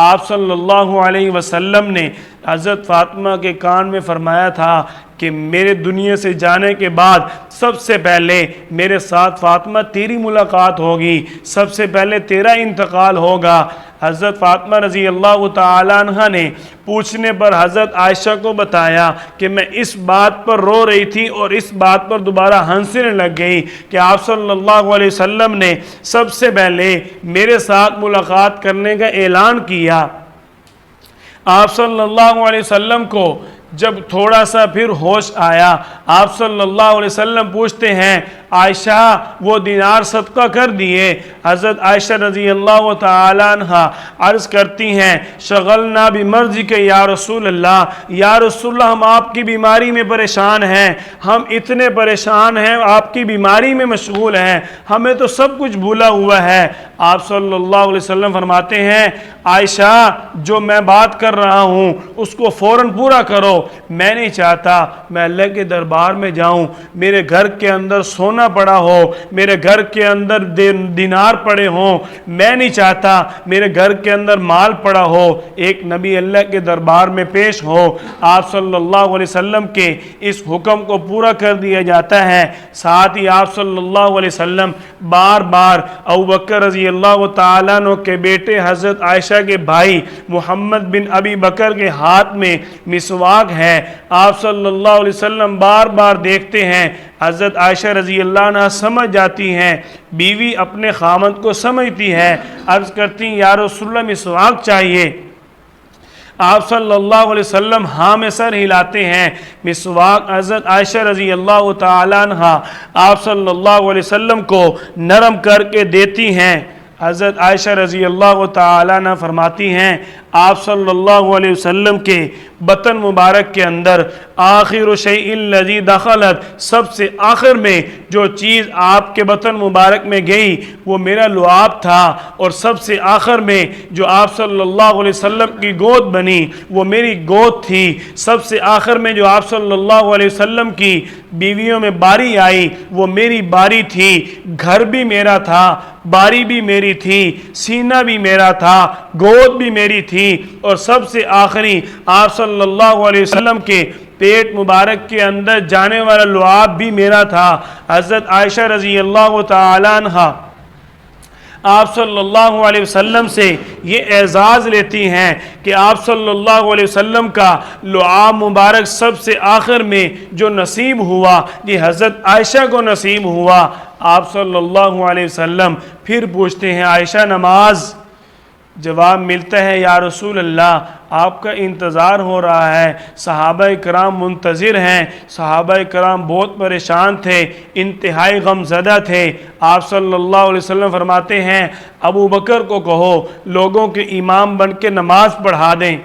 آپ صلی اللہ علیہ وسلم نے حضرت فاطمہ کے کان میں فرمایا تھا کہ میرے دنیا سے جانے کے بعد سب سے پہلے میرے ساتھ فاطمہ تیری ملاقات ہوگی، سب سے پہلے تیرا انتقال ہوگا۔ حضرت فاطمہ رضی اللہ تعالیٰ عنہ نے پوچھنے پر حضرت عائشہ کو بتایا کہ میں اس بات پر رو رہی تھی اور اس بات پر دوبارہ ہنسنے لگ گئی کہ آپ صلی اللہ علیہ وسلم نے سب سے پہلے میرے ساتھ ملاقات کرنے کا اعلان کیا۔ آپ صلی اللہ علیہ وسلم کو جب تھوڑا سا پھر ہوش آیا، آپ صلی اللہ علیہ وسلم پوچھتے ہیں عائشہ وہ دینار صدقہ کر دیے؟ حضرت عائشہ رضی اللہ تعالیٰ عنہ عرض کرتی ہیں شغلنا بمرضک یا رسول اللہ، یا رسول اللہ ہم آپ کی بیماری میں پریشان ہیں، ہم اتنے پریشان ہیں، آپ کی بیماری میں مشغول ہیں، ہمیں تو سب کچھ بھولا ہوا ہے۔ آپ صلی اللہ علیہ وسلم فرماتے ہیں عائشہ جو میں بات کر رہا ہوں اس کو فوراً پورا کرو، میں نہیں چاہتا میں اللہ کے دربار میں جاؤں، میرے گھر کے اندر سونا پڑا ہو، میرے گھر کے اندر دینار پڑے ہوں، میں نہیں چاہتا میرے گھر کے اندر مال پڑا ہو، ایک نبی اللہ کے دربار میں پیش ہو۔ آپ صلی اللہ علیہ وسلم کے اس حکم کو پورا کر دیا جاتا ہے۔ ساتھ ہی آپ صلی اللہ علیہ وسلم بار بار ابوبکر رضی اللہ تعالیٰ عنہ کے بیٹے حضرت عائشہ کے بھائی محمد بن ابی بکر کے ہاتھ میں مسواک ہے، آپ صلی اللہ علیہ وسلم بار بار دیکھتے ہیں۔ حضرت عائشہ رضی اللہ عنہ سمجھ جاتی ہیں، بیوی اپنے خامند کو سمجھتی ہے، عرض کرتی ہیں یا رسول اللہ مسواک چاہیے۔ آپ صلی اللہ علیہ وسلم ہاں میں سر ہلاتے ہیں، مسواک حضرت عائشہ رضی اللہ تعالیٰ عنہ آپ صلی اللہ علیہ وسلم کو نرم کر کے دیتی ہیں۔ حضرت عائشہ رضی اللہ تعالیٰ عنہ فرماتی ہیں آپ صلی اللہ علیہ وسلم کے بطن مبارک کے اندر آخر شیء الذی دخلت، سب سے آخر میں جو چیز آپ کے بطن مبارک میں گئی وہ میرا لعاب تھا، اور سب سے آخر میں جو آپ صلی اللہ علیہ وسلم کی گود بنی وہ میری گود تھی، سب سے آخر میں جو آپ صلی اللہ علیہ وسلم کی بیویوں میں باری آئی وہ میری باری تھی، گھر بھی میرا تھا، باری بھی میری تھی، سینہ بھی میرا تھا، گود بھی میری تھی، اور سب سے آخری آپ صلی اللہ علیہ وسلم کے پیٹ مبارک کے اندر جانے والا لعاب بھی میرا تھا۔ حضرت عائشہ رضی اللہ تعالیٰ عنہ آپ صلی اللہ علیہ وسلم سے یہ اعزاز لیتی ہیں کہ آپ صلی اللہ علیہ وسلم کا لعاب مبارک سب سے آخر میں جو نصیب ہوا یہ حضرت عائشہ کو نصیب ہوا۔ آپ صلی اللہ علیہ وسلم پھر پوچھتے ہیں عائشہ نماز؟ جواب ملتا ہے یا رسول اللہ آپ کا انتظار ہو رہا ہے، صحابہ کرام منتظر ہیں۔ صحابہ کرام بہت پریشان تھے، انتہائی غم زدہ تھے۔ آپ صلی اللہ علیہ وسلم فرماتے ہیں ابو بکر کو کہو لوگوں کے امام بن کے نماز پڑھا دیں۔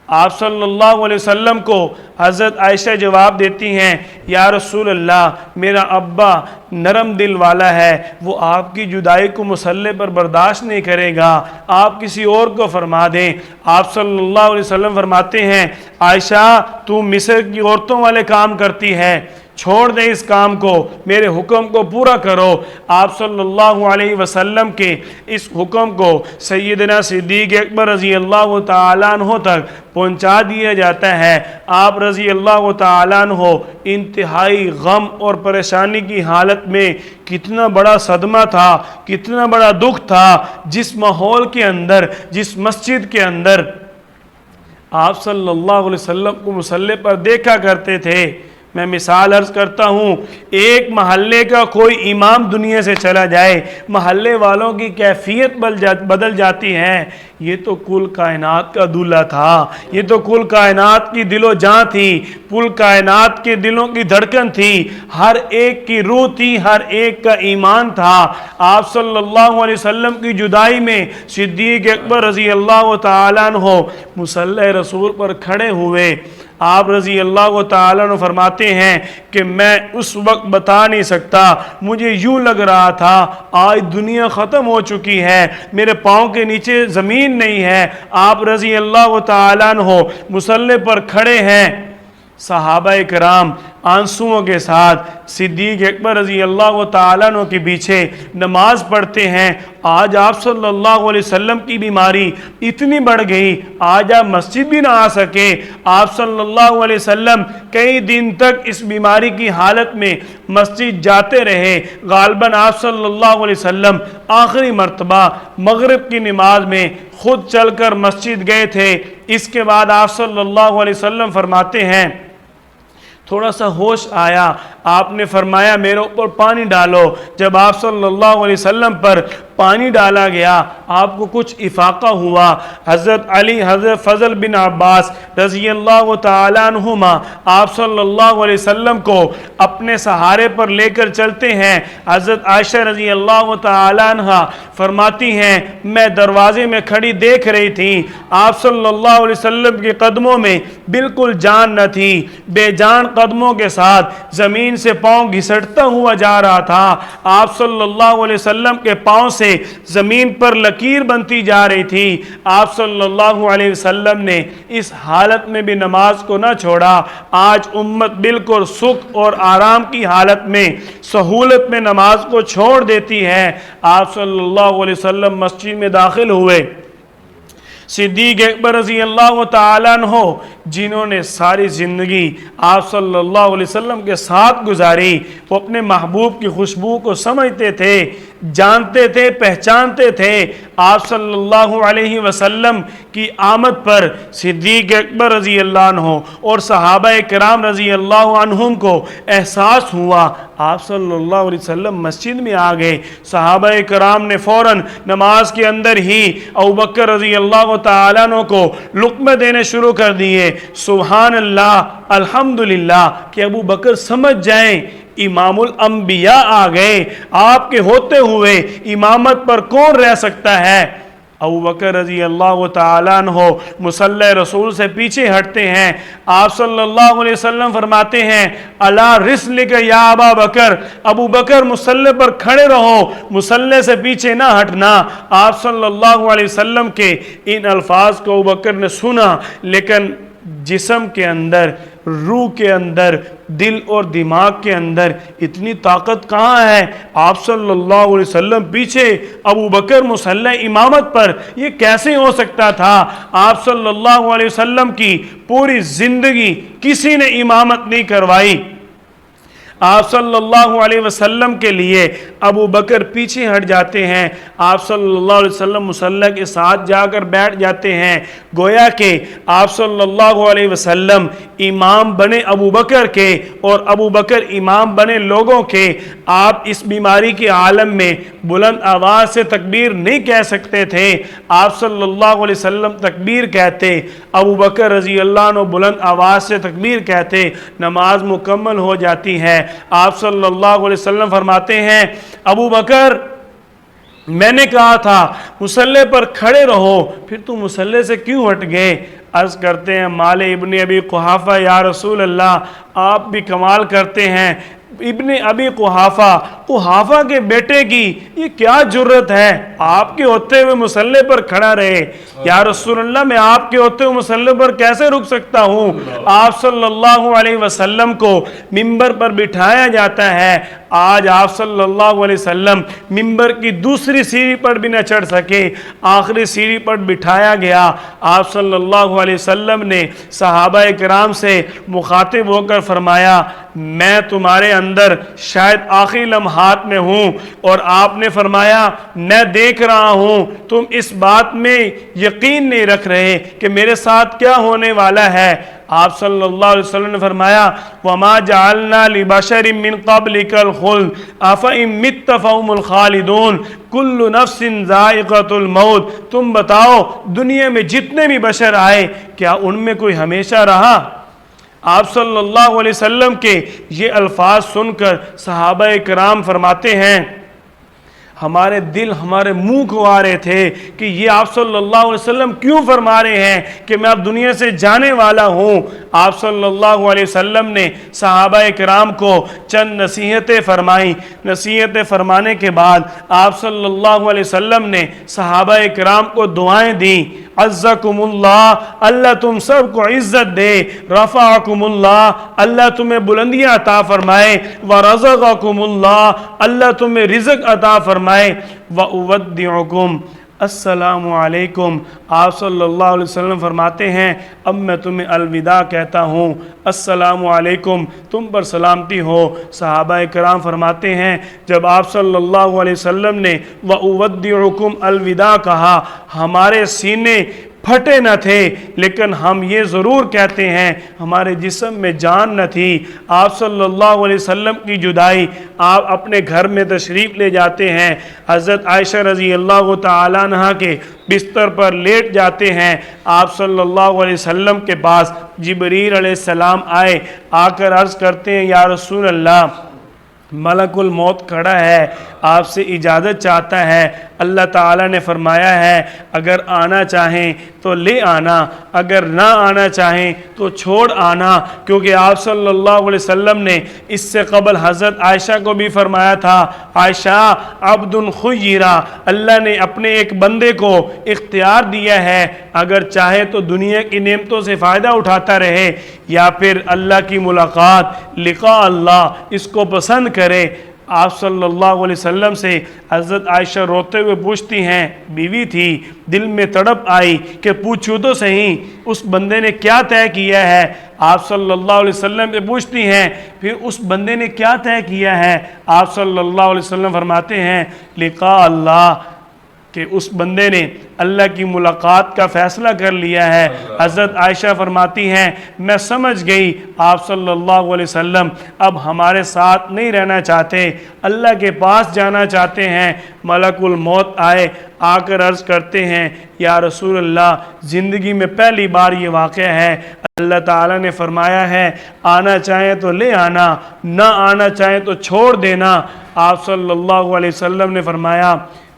آپ صلی اللہ علیہ وسلم کو حضرت عائشہ جواب دیتی ہیں یا رسول اللہ میرا ابا نرم دل والا ہے، وہ آپ کی جدائی کو مصلی پر برداشت نہیں کرے گا، آپ کسی اور کو فرما دیں۔ آپ صلی اللہ علیہ وسلم فرماتے ہیں عائشہ تو مصر کی عورتوں والے کام کرتی ہے، چھوڑ دیں اس کام کو، میرے حکم کو پورا کرو۔ آپ صلی اللہ علیہ وسلم کے اس حکم کو سیدنا صدیق اکبر رضی اللہ تعالیٰ عنہ تک پہنچا دیا جاتا ہے۔ آپ رضی اللہ تعالیٰ عنہ انتہائی غم اور پریشانی کی حالت میں، کتنا بڑا صدمہ تھا، کتنا بڑا دکھ تھا، جس ماحول کے اندر، جس مسجد کے اندر آپ صلی اللہ علیہ وسلم کو مصلی پر دیکھا کرتے تھے۔ میں مثال عرض کرتا ہوں، ایک محلے کا کوئی امام دنیا سے چلا جائے، محلے والوں کی کیفیت بدل جاتی ہے۔ یہ تو کل کائنات کا دولہ تھا، یہ تو کل کائنات کی دل و جاں تھی، کل کائنات کے دلوں کی دھڑکن تھی، ہر ایک کی روح تھی، ہر ایک کا ایمان تھا۔ آپ صلی اللہ علیہ وسلم کی جدائی میں صدیق اکبر رضی اللہ تعالیٰ عنہ مصلی رسول پر کھڑے ہوئے۔ آپ رضی اللہ تعالیٰ عنہ فرماتے ہیں کہ میں اس وقت بتا نہیں سکتا، مجھے یوں لگ رہا تھا آج دنیا ختم ہو چکی ہے، میرے پاؤں کے نیچے زمین نہیں ہے۔ آپ رضی اللہ تعالیٰ عنہ مصلی پر کھڑے ہیں، صحابہ کرام آنسوؤں کے ساتھ صدیق اکبر رضی اللہ تعالیٰ عنہ کے پیچھے نماز پڑھتے ہیں۔ آج آپ صلی اللہ علیہ وسلم کی بیماری اتنی بڑھ گئی، آج آپ مسجد بھی نہ آ سکے۔ آپ صلی اللہ علیہ وسلم کئی دن تک اس بیماری کی حالت میں مسجد جاتے رہے۔ غالباً آپ صلی اللہ علیہ وسلم آخری مرتبہ مغرب کی نماز میں خود چل کر مسجد گئے تھے۔ اس کے بعد آپ صلی اللہ علیہ وسلم فرماتے ہیں تھوڑا سا ہوش آیا، آپ نے فرمایا میرے اوپر پانی ڈالو۔ جب آپ صلی اللہ علیہ وسلم پر پانی ڈالا گیا آپ کو کچھ افاقہ ہوا۔ حضرت علی، حضرت فضل بن عباس رضی اللہ تعالیٰ عنہما آپ صلی اللہ علیہ وسلم کو اپنے سہارے پر لے کر چلتے ہیں۔ حضرت عائشہ رضی اللہ تعالیٰ عنہ فرماتی ہیں میں دروازے میں کھڑی دیکھ رہی تھی، آپ صلی اللہ علیہ وسلم کے قدموں میں بالکل جان نہ تھی، بے جان قدموں کے ساتھ زمین سے پاؤں گھسٹتا ہوا جا رہا تھا۔ آپ صلی اللہ علیہ وسلم کے پاؤں سے سے زمین پر لکیر بنتی جا رہی تھی، آپ صلی اللہ علیہ وسلم نے اس حالت میں بھی نماز کو نہ چھوڑا۔ آج امت بالکل سکھ اور آرام کی حالت میں، سہولت میں نماز کو چھوڑ دیتی ہے۔ آپ صلی اللہ علیہ وسلم مسجد میں داخل ہوئے، صدیق اکبر رضی اللہ تعالیٰ عنہ جنہوں نے ساری زندگی آپ صلی اللہ علیہ وسلم کے ساتھ گزاری، وہ اپنے محبوب کی خوشبو کو سمجھتے تھے، جانتے تھے، پہچانتے تھے۔ آپ صلی اللہ علیہ وسلم کی آمد پر صدیق اکبر رضی اللہ عنہ اور صحابہ کرام رضی اللہ عنہم کو احساس ہوا۔ آپ صلی اللہ علیہ وسلم مسجد میں آ گئے، صحابہ کرام نے فوراً نماز کے اندر ہی ابوبکر رضی اللہ تعالیٰ عنہ کو لقمے دینے شروع کر دیے۔ سبحان اللہ، الحمدللہ کہ ابو بکر سمجھ جائیں امام الانبیاء آ گئے، آپ کے ہوتے ہوئے امامت پر کون رہ سکتا ہے۔ ابو بکر رضی اللہ تعالیٰ عنہ مصلی رسول سے پیچھے ہٹتے ہیں۔ آپ صلی اللہ علیہ وسلم فرماتے ہیں الا رسلک یا ابا بکر، ابو بکر مصلی پر کھڑے رہو، مصلی سے پیچھے نہ ہٹنا۔ آپ صلی اللہ علیہ وسلم کے ان الفاظ کو ابو بکر نے سنا، لیکن جسم کے اندر، روح کے اندر، دل اور دماغ کے اندر اتنی طاقت کہاں ہے؟ آپ صلی اللہ علیہ وسلم پیچھے، ابو بکر مصلی امامت پر، یہ کیسے ہو سکتا تھا؟ آپ صلی اللہ علیہ وسلم کی پوری زندگی کسی نے امامت نہیں کروائی۔ آپ صلی اللہ علیہ وسلم کے لیے ابو بکر پیچھے ہٹ جاتے ہیں، آپ صلی اللہ علیہ وسلم مصلی کے ساتھ جا کر بیٹھ جاتے ہیں، گویا کہ آپ صلی اللہ علیہ وسلم امام بنے ابو بکر کے اور ابو بکر امام بنے لوگوں کے۔ آپ اس بیماری کے عالم میں بلند آواز سے تکبیر نہیں کہہ سکتے تھے، آپ صلی اللہ علیہ وسلم تکبیر کہتے، ابو بکر رضی اللہ عنہ بلند آواز سے تکبیر کہتے، نماز مکمل ہو جاتی ہے۔ آپ صلی اللہ علیہ وسلم فرماتے ہیں ابو بکر، میں نے کہا تھا مصلی پر کھڑے رہو، پھر تم مصلی سے کیوں ہٹ گئے؟ عرض کرتے ہیں مالک ابن ابی قحافہ، یا رسول اللہ آپ بھی کمال کرتے ہیں، ابن ابی قحافہ کے بیٹے کی یہ کیا جرت ہے، آپ کے ہوتے ہوئے مصلی پر کھڑا رہے؟ یا رسول اللہ میں آپ کے ہوتے ہوئے مصلی پر کیسے رک سکتا ہوں؟ آپ صلی اللہ علیہ وسلم کو ممبر پر بٹھایا جاتا ہے۔ آج آپ صلی اللہ علیہ وسلم ممبر کی دوسری سیڑھی پر بھی نہ چڑھ سکے، آخری سیڑھی پر بٹھایا گیا۔ آپ صلی اللہ علیہ وسلم نے صحابہ کرام سے مخاطب ہو کر فرمایا میں تمہارے اندر شاید آخری لمحات میں ہوں، اور آپ نے فرمایا میں دیکھ رہا ہوں تم اس بات میں یقین نہیں رکھ رہے کہ میرے ساتھ کیا ہونے والا ہے۔ آپ صلی اللہ علیہ وسلم نے فرمایا وَمَا جَعَلْنَا لِبَشَرٍ مِّن قَبْلِكَ الْخُلْدَ أَفَإِن مِّتَّ فَهُمُ الْخَالِدُونَ كُلُّ نَفْسٍ ذَائِقَةُ الْمَوْتِ، تم بتاؤ دنیا میں جتنے بھی بشر آئے کیا ان میں کوئی ہمیشہ رہا؟ آپ صلی اللہ علیہ وسلم کے یہ الفاظ سن کر صحابہ کرام فرماتے ہیں ہمارے دل ہمارے منہ کو آ رہے تھے کہ یہ آپ صلی اللہ علیہ وسلم کیوں فرما رہے ہیں کہ میں اب دنیا سے جانے والا ہوں۔ آپ صلی اللہ علیہ وسلم نے صحابہ کرام کو چند نصیحتیں فرمائیں، نصیحتیں فرمانے کے بعد آپ صلی اللہ علیہ وسلم نے صحابہ کرام کو دعائیں دیں، عزکم اللہ، اللہ تم سب کو عزت دے، رفعکم اللہ، اللہ تمہیں بلندیاں عطا فرمائے، ورزقکم اللہ، اللہ تمہیں رزق عطا فرمائے، وَأُوَدِّعُكُمْ السلام علیکم۔ آپ صلی اللہ علیہ وسلم فرماتے ہیں اب میں تمہیں الوداع کہتا ہوں، السلام علیکم، تم پر سلامتی ہو۔ صحابہ کرام فرماتے ہیں جب آپ صلی اللہ علیہ وسلم نے وَأُوَدِّعُكُمْ الوداع کہا ہمارے سینے پھٹے نہ تھے، لیکن ہم یہ ضرور کہتے ہیں ہمارے جسم میں جان نہ تھی۔ آپ صلی اللہ علیہ وسلم کی جدائی، آپ اپنے گھر میں تشریف لے جاتے ہیں، حضرت عائشہ رضی اللہ تعالیٰ عنہ کے بستر پر لیٹ جاتے ہیں۔ آپ صلی اللہ علیہ وسلم کے پاس جبریل علیہ السلام آئے، آ کر عرض کرتے ہیں یا رسول اللہ ملک الموت کھڑا ہے، آپ سے اجازت چاہتا ہے۔ اللہ تعالیٰ نے فرمایا ہے اگر آنا چاہیں تو لے آنا، اگر نہ آنا چاہیں تو چھوڑ آنا، کیونکہ آپ صلی اللہ علیہ وسلم نے اس سے قبل حضرت عائشہ کو بھی فرمایا تھا، عائشہ عبد خیرہ، اللہ نے اپنے ایک بندے کو اختیار دیا ہے، اگر چاہے تو دنیا کی نعمتوں سے فائدہ اٹھاتا رہے یا پھر اللہ کی ملاقات، لقاء اللہ اس کو پسند کرے۔ آپ صلی اللہ علیہ وسلم سے حضرت عائشہ روتے ہوئے پوچھتی ہیں، بیوی تھی، دل میں تڑپ آئی کہ پوچھو تو صحیح اس بندے نے کیا طے کیا ہے۔ آپ صلی اللہ علیہ وسلم سے پوچھتی ہیں پھر اس بندے نے کیا طے کیا ہے۔ آپ صلی اللہ علیہ وسلم فرماتے ہیں لقاء اللہ، کہ اس بندے نے اللہ کی ملاقات کا فیصلہ کر لیا ہے۔ حضرت عائشہ فرماتی ہیں میں سمجھ گئی آپ صلی اللہ علیہ وسلم اب ہمارے ساتھ نہیں رہنا چاہتے، اللہ کے پاس جانا چاہتے ہیں۔ ملک الموت آئے، آ کر عرض کرتے ہیں یا رسول اللہ زندگی میں پہلی بار یہ واقعہ ہے، اللہ تعالیٰ نے فرمایا ہے آنا چاہیں تو لے آنا، نہ آنا چاہیں تو چھوڑ دینا۔ آپ صلی اللہ علیہ وسلم نے فرمایا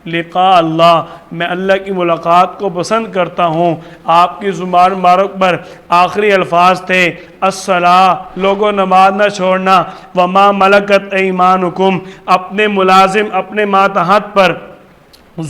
لقاء اللہ، میں اللہ کی ملاقات کو پسند کرتا ہوں۔ آپ کی زبان مبارک پر آخری الفاظ تھے الصلاۃ، لوگوں نماز نہ چھوڑنا، وما ملکت ایمانکم، اپنے ملازم اپنے ماتحت پر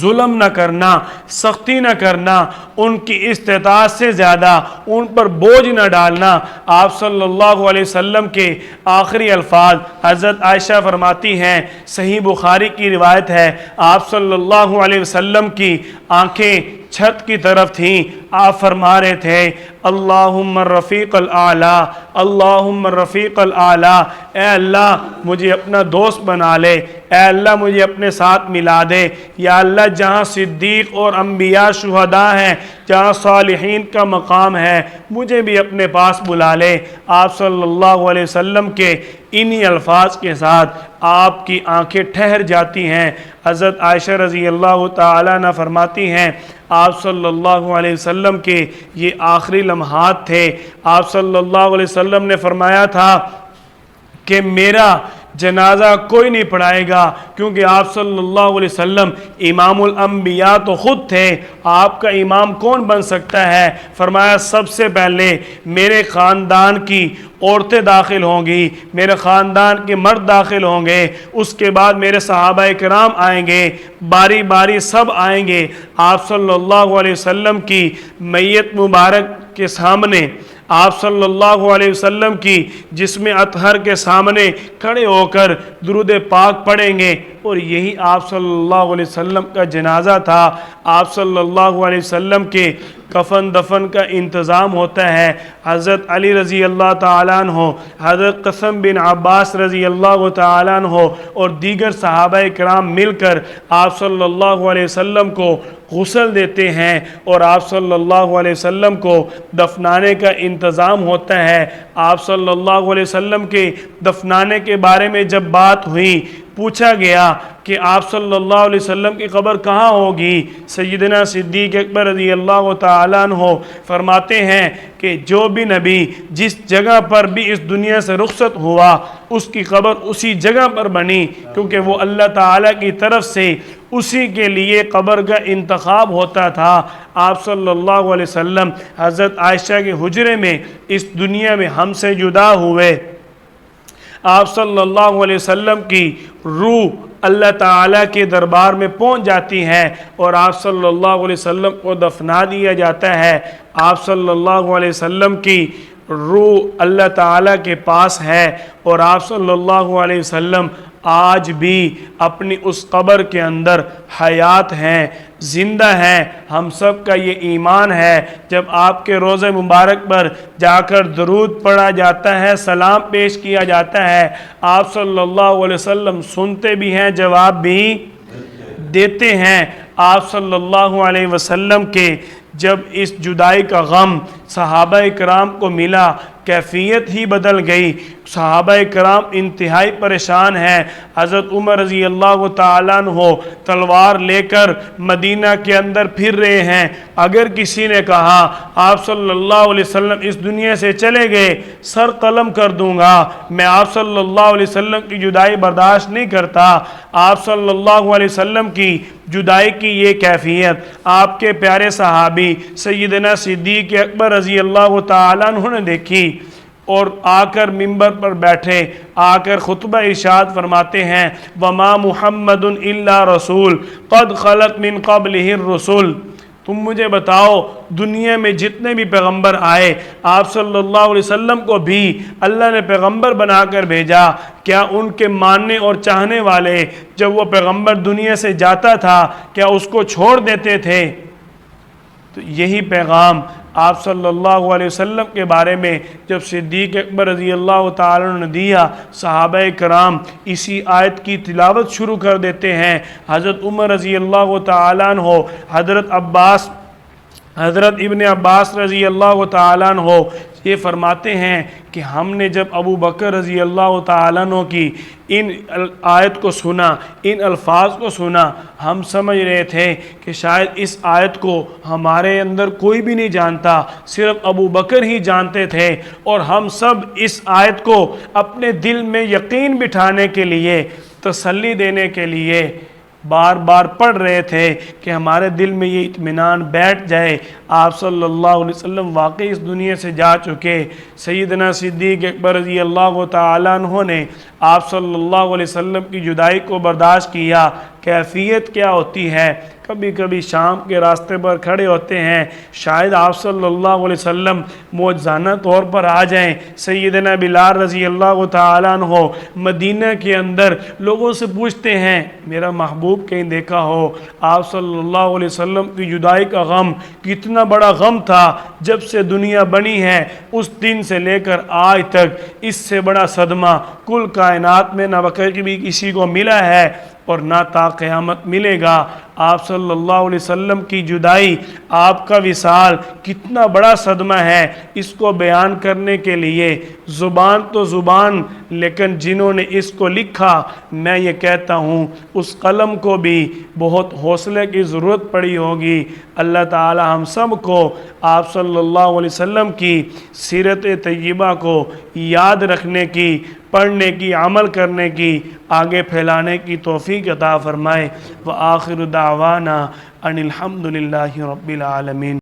ظلم نہ کرنا، سختی نہ کرنا، ان کی استطاعت سے زیادہ ان پر بوجھ نہ ڈالنا۔ آپ صلی اللہ علیہ وسلم کے آخری الفاظ، حضرت عائشہ فرماتی ہیں، صحیح بخاری کی روایت ہے، آپ صلی اللہ علیہ وسلم کی آنکھیں چھت کی طرف تھیں، آپ فرما رہے تھے اللہم الرفیق الاعلیٰ، اللہم الرفیق الاعلیٰ، اے اللہ مجھے اپنا دوست بنا لے، اے اللہ مجھے اپنے ساتھ ملا دے، یا اللہ جہاں صدیق اور انبیاء شہداء ہیں، جہاں صالحین کا مقام ہے، مجھے بھی اپنے پاس بلا لے۔ آپ صلی اللہ علیہ وسلم کے انہی الفاظ کے ساتھ آپ کی آنکھیں ٹھہر جاتی ہیں۔ حضرت عائشہ رضی اللہ تعالیٰ عنہ فرماتی ہیں آپ صلی اللہ علیہ وسلم کے یہ آخری لمحات تھے۔ آپ صلی اللہ علیہ وسلم نے فرمایا تھا کہ میرا جنازہ کوئی نہیں پڑھائے گا، کیونکہ آپ صلی اللہ علیہ وسلم امام الانبیاء تو خود تھے، آپ کا امام کون بن سکتا ہے؟ فرمایا سب سے پہلے میرے خاندان کی عورتیں داخل ہوں گی، میرے خاندان کے مرد داخل ہوں گے، اس کے بعد میرے صحابہ کرام آئیں گے، باری باری سب آئیں گے۔ آپ صلی اللہ علیہ وسلم کی میت مبارک کے سامنے، آپ صلی اللہ علیہ وسلم کی جسم اطہر کے سامنے کھڑے ہو کر درود پاک پڑھیں گے، اور یہی آپ صلی اللہ علیہ وسلم کا جنازہ تھا۔ آپ صلی اللہ علیہ وسلم کے کفن دفن کا انتظام ہوتا ہے، حضرت علی رضی اللہ تعالیٰ عنہ، حضرت قاسم بن عباس رضی اللہ تعالیٰ عنہ اور دیگر صحابہ کرام مل کر آپ صلی اللہ علیہ وسلم کو غسل دیتے ہیں، اور آپ صلی اللہ علیہ وسلم کو دفنانے کا انتظام ہوتا ہے۔ آپ صلی اللہ علیہ وسلم کے دفنانے کے بارے میں جب بات ہوئی، پوچھا گیا کہ آپ صلی اللہ علیہ وسلم کی قبر کہاں ہوگی، سیدنا صدیق اکبر رضی اللہ تعالیٰ عنہ فرماتے ہیں کہ جو بھی نبی جس جگہ پر بھی اس دنیا سے رخصت ہوا اس کی قبر اسی جگہ پر بنی، کیونکہ وہ اللہ تعالیٰ کی طرف سے اسی کے لیے قبر کا انتخاب ہوتا تھا۔ آپ صلی اللہ علیہ وسلم حضرت عائشہ کے حجرے میں اس دنیا میں ہم سے جدا ہوئے۔ آپ صلی اللہ علیہ وسلم کی روح اللہ تعالیٰ کے دربار میں پہنچ جاتی ہے، اور آپ صلی اللہ علیہ وسلم کو دفنا دیا جاتا ہے۔ آپ صلی اللہ علیہ وسلم کی روح اللہ تعالیٰ کے پاس ہے، اور آپ صلی اللہ علیہ وسلم آج بھی اپنی اس قبر کے اندر حیات ہیں، زندہ ہیں۔ ہم سب کا یہ ایمان ہے، جب آپ کے روضہ مبارک پر جا کر درود پڑھا جاتا ہے، سلام پیش کیا جاتا ہے، آپ صلی اللہ علیہ وسلم سنتے بھی ہیں، جواب بھی دیتے ہیں۔ آپ صلی اللہ علیہ وسلم کے جب اس جدائی کا غم صحابہ کرام کو ملا کیفیت ہی بدل گئی۔ صحابہ کرام انتہائی پریشان ہیں۔ حضرت عمر رضی اللہ تعالیٰ عنہ تلوار لے کر مدینہ کے اندر پھر رہے ہیں۔ اگر کسی نے کہا آپ صلی اللہ علیہ وسلم اس دنیا سے چلے گئے، سر قلم کر دوں گا، میں آپ صلی اللہ علیہ وسلم کی جدائی برداشت نہیں کرتا۔ آپ صلی اللہ علیہ وسلم کی جدائی کی یہ کیفیت آپ کے پیارے صحابی سیدنا صدیق اکبر رضی اللہ تعالیٰ عنہ نے دیکھی، اور آ کر ممبر پر بیٹھے، آ کر خطبہ ارشاد فرماتے ہیں وَمَا مُحَمَّدٌ إِلَّا رَسُولٌ قَدْ خَلَتْ مِن قَبْلِهِ الرُّسُلُ۔ تم مجھے بتاؤ دنیا میں جتنے بھی پیغمبر آئے، آپ صلی اللہ علیہ وسلم کو بھی اللہ نے پیغمبر بنا کر بھیجا، کیا ان کے ماننے اور چاہنے والے جب وہ پیغمبر دنیا سے جاتا تھا کیا اس کو چھوڑ دیتے تھے؟ تو یہی پیغام آپ صلی اللہ علیہ وسلم کے بارے میں جب صدیق اکبر رضی اللہ تعالیٰ عنہ نے دیا، صحابہ کرام اسی آیت کی تلاوت شروع کر دیتے ہیں۔ حضرت عمر رضی اللہ تعالیٰ عنہ، حضرت ابن عباس رضی اللہ تعالیٰ عنہ یہ فرماتے ہیں کہ ہم نے جب ابو بکر رضی اللہ تعالیٰ عنہ کی ان آیت کو سنا، ان الفاظ کو سنا، ہم سمجھ رہے تھے کہ شاید اس آیت کو ہمارے اندر کوئی بھی نہیں جانتا، صرف ابو بکر ہی جانتے تھے، اور ہم سب اس آیت کو اپنے دل میں یقین بٹھانے کے لیے، تسلی دینے کے لیے بار بار پڑھ رہے تھے کہ ہمارے دل میں یہ اطمینان بیٹھ جائے آپ صلی اللہ علیہ وسلم واقعی اس دنیا سے جا چکے۔ سیدنا صدیق اکبر رضی اللہ تعالیٰ عنہ نے آپ صلی اللہ علیہ وسلم کی جدائی کو برداشت کیا۔ کیفیت کیا ہوتی ہے؟ کبھی کبھی شام کے راستے پر کھڑے ہوتے ہیں، شاید آپ صلی اللہ علیہ وسلم معجزانہ طور پر آ جائیں۔ سیدنا بلال رضی اللہ تعالیٰ عنہ مدینہ کے اندر لوگوں سے پوچھتے ہیں میرا محبوب کہیں دیکھا ہو؟ آپ صلی اللہ علیہ وسلم کی جدائی کا غم کتنا بڑا غم تھا، جب سے دنیا بنی ہے اس دن سے لے کر آج تک اس سے بڑا صدمہ کل کائنات میں نہ کبھی کسی کو ملا ہے اور نہ تا قیامت ملے گا۔ آپ صلی اللہ علیہ وسلم کی جدائی، آپ کا وصال کتنا بڑا صدمہ ہے، اس کو بیان کرنے کے لیے زبان تو زبان، لیکن جنہوں نے اس کو لکھا میں یہ کہتا ہوں اس قلم کو بھی بہت حوصلے کی ضرورت پڑی ہوگی۔ اللہ تعالی ہم سب کو آپ صلی اللہ علیہ وسلم کی سیرت طیبہ کو یاد رکھنے کی، پڑھنے کی، عمل کرنے کی، آگے پھیلانے کی توفیق عطا فرمائے۔ وآخر دعوانا ان الحمد للہ رب العالمین۔